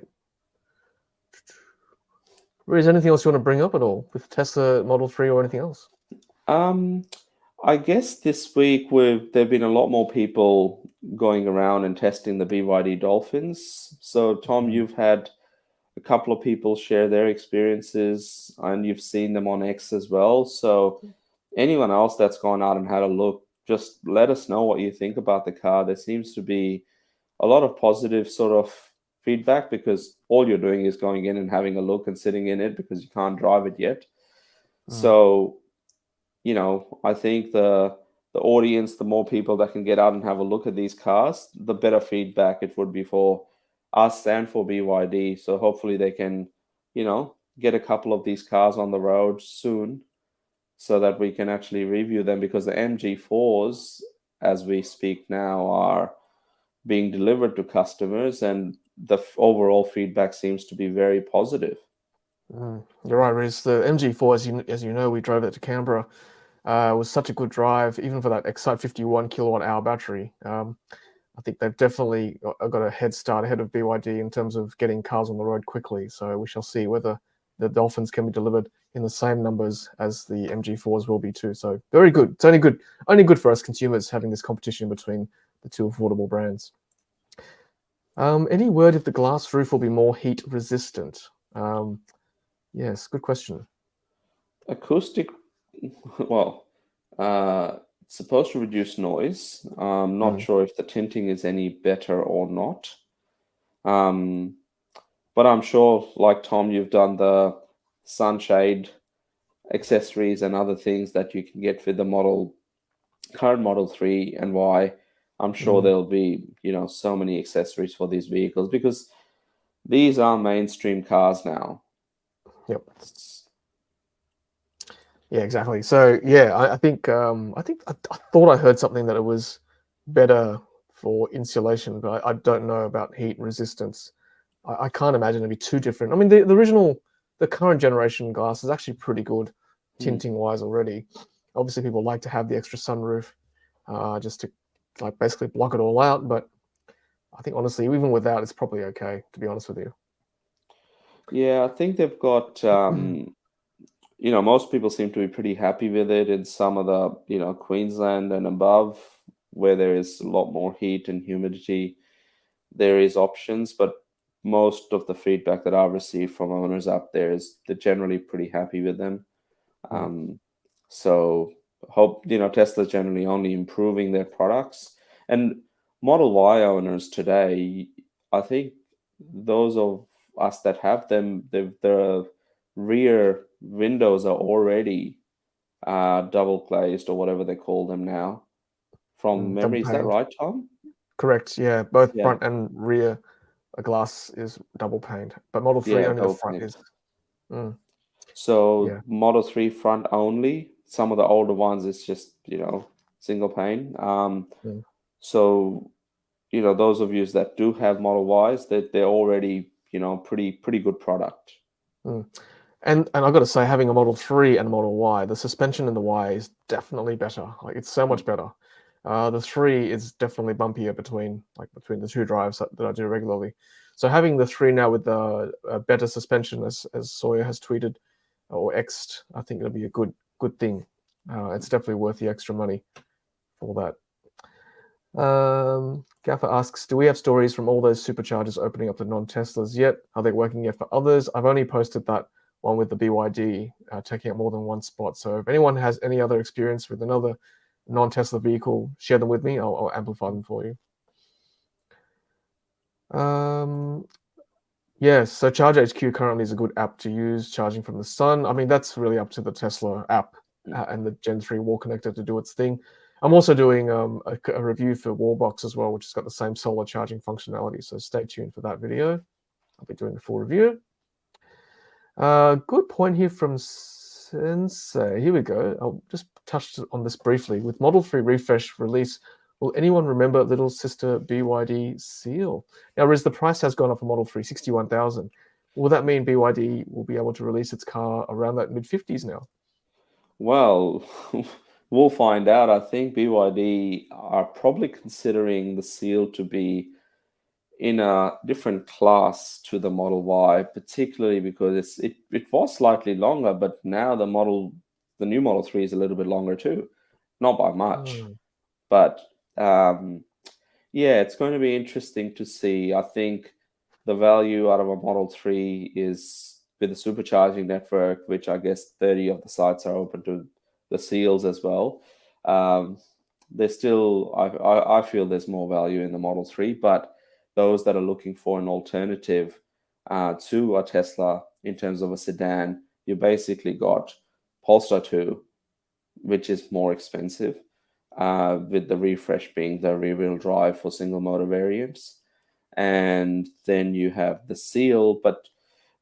Is there anything else you want to bring up at all with Tesla Model 3 or anything else? I guess this week there've been a lot more people going around and testing the BYD Dolphins. So Tom, you've had a couple of people share their experiences, and you've seen them on X as well. So anyone else that's gone out and had a look, just let us know what you think about the car. There seems to be a lot of positive sort of feedback because all you're doing is going in and having a look and sitting in it because you can't drive it yet. So, I think the audience, the more people that can get out and have a look at these cars, the better feedback it would be for us and for BYD. So hopefully they can, get a couple of these cars on the road soon so that we can actually review them because the MG4s, as we speak now, are being delivered to customers, and the overall feedback seems to be very positive. You're right, Riz. The MG4, as you know, we drove it to Canberra. Was such a good drive, even for that Excite 51 kilowatt hour battery. I think they've definitely got a head start ahead of BYD in terms of getting cars on the road quickly. So we shall see whether the Dolphins can be delivered in the same numbers as the MG4s will be too. So very good. It's only good for us consumers having this competition between the two affordable brands. Any word if the glass roof will be more heat resistant? Yes, good question. Acoustic, well, it's supposed to reduce noise. I'm not sure if the tinting is any better or not. But I'm sure, like Tom, you've done the sunshade accessories and other things that you can get with the current Model 3 and Y. I'm sure there'll be, so many accessories for these vehicles because these are mainstream cars now. Yep. Yeah, exactly. So yeah, I think I thought I heard something that it was better for insulation, but I don't know about heat resistance. I can't imagine it'd be too different. I mean, the current generation glass is actually pretty good tinting wise already. Obviously, people like to have the extra sunroof just to like basically block it all out. But I think honestly, even without, it's probably okay. To be honest with you. Yeah, I think they've got, most people seem to be pretty happy with it in some of the, Queensland and above, where there is a lot more heat and humidity. There is options, but most of the feedback that I've received from owners up there is they're generally pretty happy with them. So hope Tesla's generally only improving their products. And Model Y owners today, I think those of us that have them, the rear windows are already double glazed or whatever they call them now. From Double memory, is that paned. right, Tom? Correct. Yeah, both Yeah, front and rear glass is double paned, but Model 3 yeah, only the double front pane. is. Mm, So yeah. Model 3 front only. Some of the older ones it's just, single pane. Mm. So, those of you that do have Model Ys, that they're already, pretty good product. Mm. And I've got to say, having a Model 3 and a Model Y, the suspension in the Y is definitely better. Like it's so much better. The 3 is definitely bumpier between the two drives that I do regularly. So having the 3 now with the better suspension, as Sawyer has tweeted or X'd, I think it'll be a good thing. It's definitely worth the extra money for that. Gaffer asks, do we have stories from all those superchargers opening up to non-Teslas yet? Are they working yet for others? I've only posted that one with the BYD taking up more than one spot. So if anyone has any other experience with another non-Tesla vehicle, share them with me. I'll amplify them for you. Yes, so Charge HQ currently is a good app to use, charging from the sun. I mean, that's really up to the Tesla app and the Gen 3 wall connector to do its thing. I'm also doing a review for Wallbox as well, which has got the same solar charging functionality. So stay tuned for that video. I'll be doing the full review. Good point here from Sensei. Here we go. I'll just touch on this briefly. With Model 3 refresh release, will anyone remember little sister BYD Seal? Now, Riz, the price has gone up for Model 3, 61,000. Will that mean BYD will be able to release its car around that mid-50s now? Well, we'll find out. I think BYD are probably considering the Seal to be in a different class to the Model Y, particularly because it was slightly longer, but now the new Model 3 is a little bit longer too. Not by much. But yeah, it's going to be interesting to see. I think the value out of a Model 3 is with the supercharging network, which I guess 30 of the sites are open to the Seals as well. There's still, I feel there's more value in the Model 3, but those that are looking for an alternative to a Tesla in terms of a sedan, you basically got Polestar 2, which is more expensive, with the refresh being the rear-wheel drive for single motor variants. And then you have the Seal, but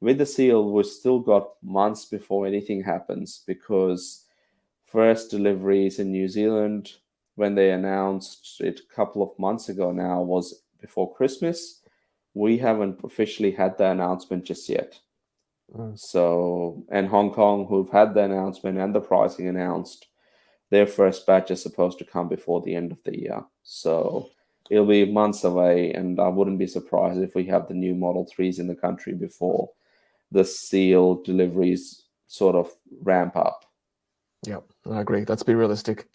with the Seal, we've still got months before anything happens, because first deliveries in New Zealand, when they announced it a couple of months ago now, was before Christmas. We haven't officially had the announcement just yet. So, and Hong Kong, who've had the announcement and the pricing announced, their first batch is supposed to come before the end of the year. So it'll be months away, and I wouldn't be surprised if we have the new Model 3s in the country before the Seal deliveries sort of ramp up. Yeah, I agree. Let's be realistic.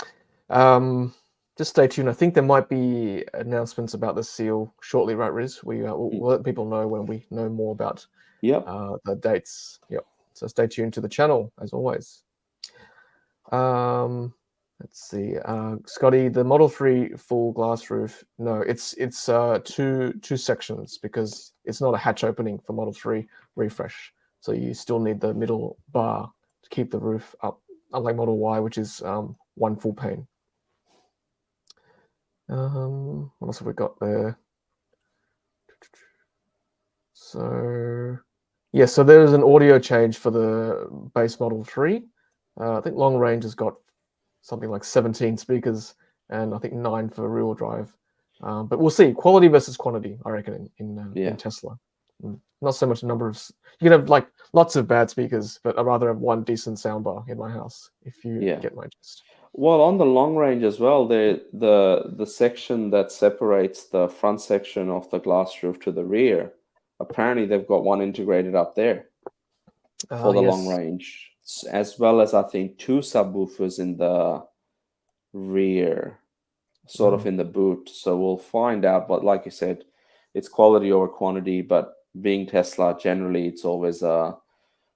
Just stay tuned. I think there might be announcements about the Seal shortly, right, Riz? We'll let people know when we know more about the dates. Yep. So stay tuned to the channel as always. Let's see. Scotty, the Model 3 full glass roof. No, it's two sections, because it's not a hatch opening for Model 3 refresh. So you still need the middle bar to keep the roof up, unlike Model Y, which is one full pane. What else have we got there? So yeah, so there's an audio change for the base Model 3. I think long range has got something like 17 speakers, and I think 9 for rear-wheel drive. But we'll see. Quality versus quantity, I reckon, in Tesla. Not so much a number of. You can have like lots of bad speakers, but I'd rather have one decent soundbar in my house, if you get my gist. Well, on the long range as well, the section that separates the front section of the glass roof to the rear, apparently they've got one integrated up there for the long range, as well as I think 2 subwoofers in the rear, sort of in the boot. So we'll find out. But like you said, it's quality over quantity. But being Tesla, generally, it's always a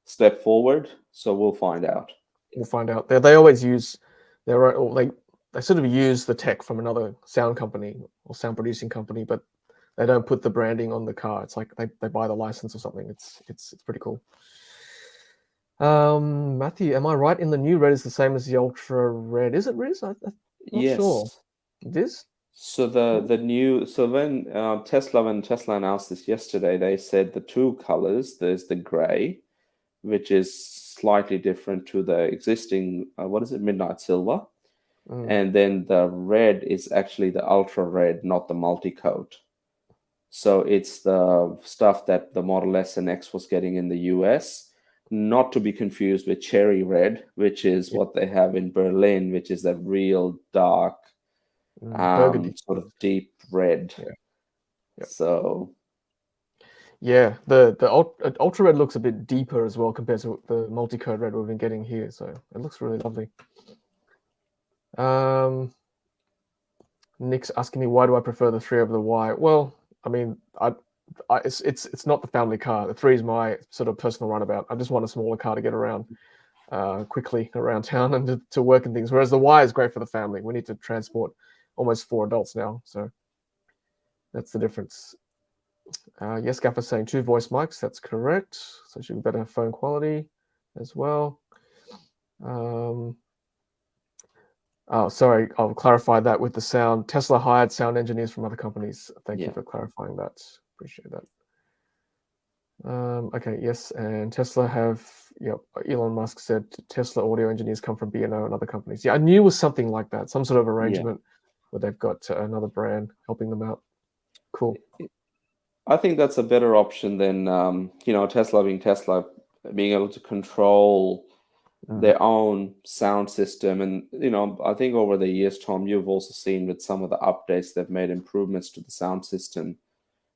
step forward. So we'll find out. We'll find out. They always use their own, they sort of use the tech from another sound company or sound producing company, but they don't put the branding on the car. It's like they buy the license or something. It's pretty cool. Matthew, am I right in the new red is the same as the ultra red? Is it, Riz? I'm not sure. It is? So when Tesla announced this yesterday, they said the 2 colors. There's the gray, which is slightly different to the existing midnight silver, and then the red is actually the ultra red, not the multi-coat. So it's the stuff that the Model S and X was getting in the US, not to be confused with cherry red, which is what they have in Berlin, which is that real dark, burgundy. sort of deep red. Yeah. Yep. So yeah, the ultra red looks a bit deeper as well compared to the multicode red we've been getting here. So it looks really lovely. Nick's asking me, why do I prefer the 3 over the Y? Well, I mean, it's not the family car. The 3 is my sort of personal runabout. I just want a smaller car to get around quickly around town and to work and things. Whereas the Y is great for the family. We need to transport almost 4 adults now, so that's the difference. Yes, Gaffer's saying 2 voice mics. That's correct. So it should be better phone quality as well. Oh, sorry, I'll clarify that with the sound. Tesla hired sound engineers from other companies. Thank you for clarifying that. Appreciate that. Okay, yes, and Tesla have, Elon Musk said Tesla audio engineers come from B&O and other companies. Yeah, I knew it was something like that, some sort of arrangement where they've got another brand helping them out. Cool. I think that's a better option than, Tesla being Tesla, being able to control their own sound system. And, I think over the years, Tom, you've also seen with some of the updates, they've made improvements to the sound system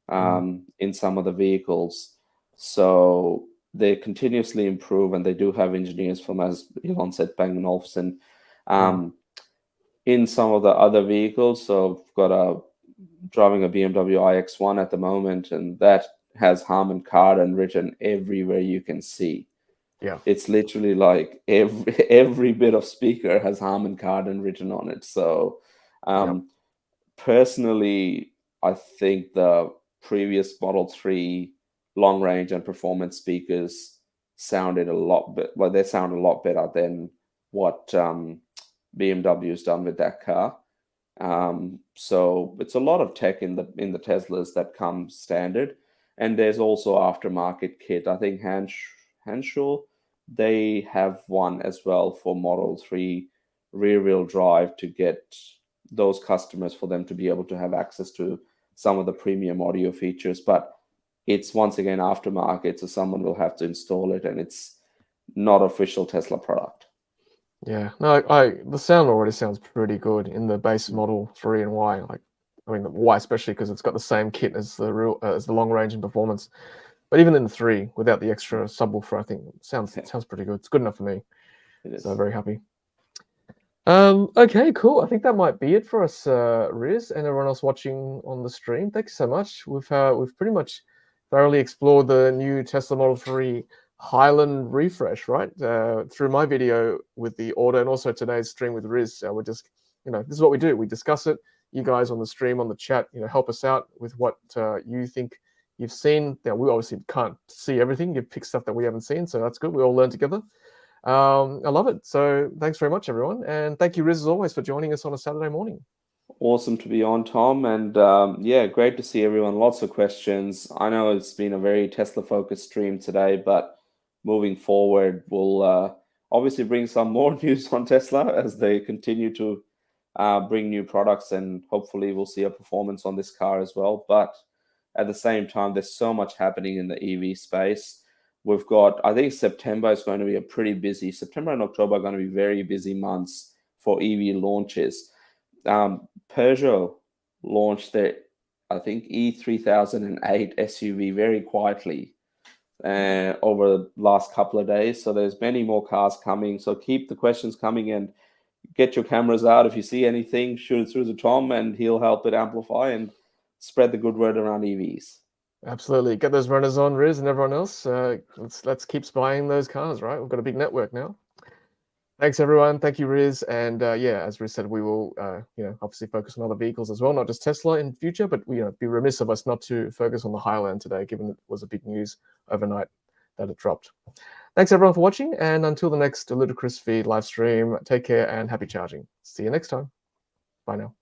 in some of the vehicles. So they continuously improve, and they do have engineers from, as Elon said, Bang & Olufsen, in some of the other vehicles. So I've got driving a BMW iX1 at the moment, and that has Harman Kardon written everywhere you can see. Yeah, it's literally like every bit of speaker has Harman Kardon written on it. So personally, I think the previous Model 3 long range and performance speakers sounded a lot better. Well, they sound a lot better than what BMW's done with that car. So it's a lot of tech in the Teslas that come standard, and there's also aftermarket kit. I think Hanshaw, they have one as well for Model 3 rear-wheel drive to get those customers, for them to be able to have access to some of the premium audio features. But it's once again aftermarket, so someone will have to install it, and it's not official Tesla product. Yeah, no, the sound already sounds pretty good in the base Model 3 and Y. The Y especially, because it's got the same kit as the long range and performance. But even in the 3, without the extra subwoofer, I think it sounds pretty good. It's good enough for me. So I'm very happy. Okay, cool. I think that might be it for us, Riz, and everyone else watching on the stream. Thank you so much. We've pretty much thoroughly explored the new Tesla Model 3 Highland refresh, right? Through my video with the order, and also today's stream with Riz. We're just, this is what we do. We discuss it. You guys on the stream, on the chat, help us out with what you think you've seen. Now, we obviously can't see everything. You've picked stuff that we haven't seen, so that's good. We all learn together. I love it. So thanks very much, everyone. And thank you, Riz, as always, for joining us on a Saturday morning. Awesome to be on, Tom. And great to see everyone. Lots of questions. I know it's been a very Tesla-focused stream today, but moving forward, we'll obviously bring some more news on Tesla as they continue to bring new products, and hopefully we'll see a performance on this car as well. But at the same time, there's so much happening in the EV space. We've got, I think September is going to be a pretty busy, September and October are going to be very busy months for EV launches. Peugeot launched their, I think, E3008 SUV very quietly over the last couple of days. So there's many more cars coming. So keep the questions coming, and get your cameras out. If you see anything, shoot it through to Tom, and he'll help it amplify and spread the good word around EVs. Absolutely. Get those runners on, Riz, and everyone else. Let's keep spying those cars, right? We've got a big network now. Thanks, everyone. Thank you, Riz. And as Riz said, we will, obviously focus on other vehicles as well, not just Tesla in future, but it'd be remiss of us not to focus on the Highland today, given it was a big news overnight that it dropped. Thanks, everyone, for watching. And until the next Ludicrous Feed live stream, take care and happy charging. See you next time. Bye now.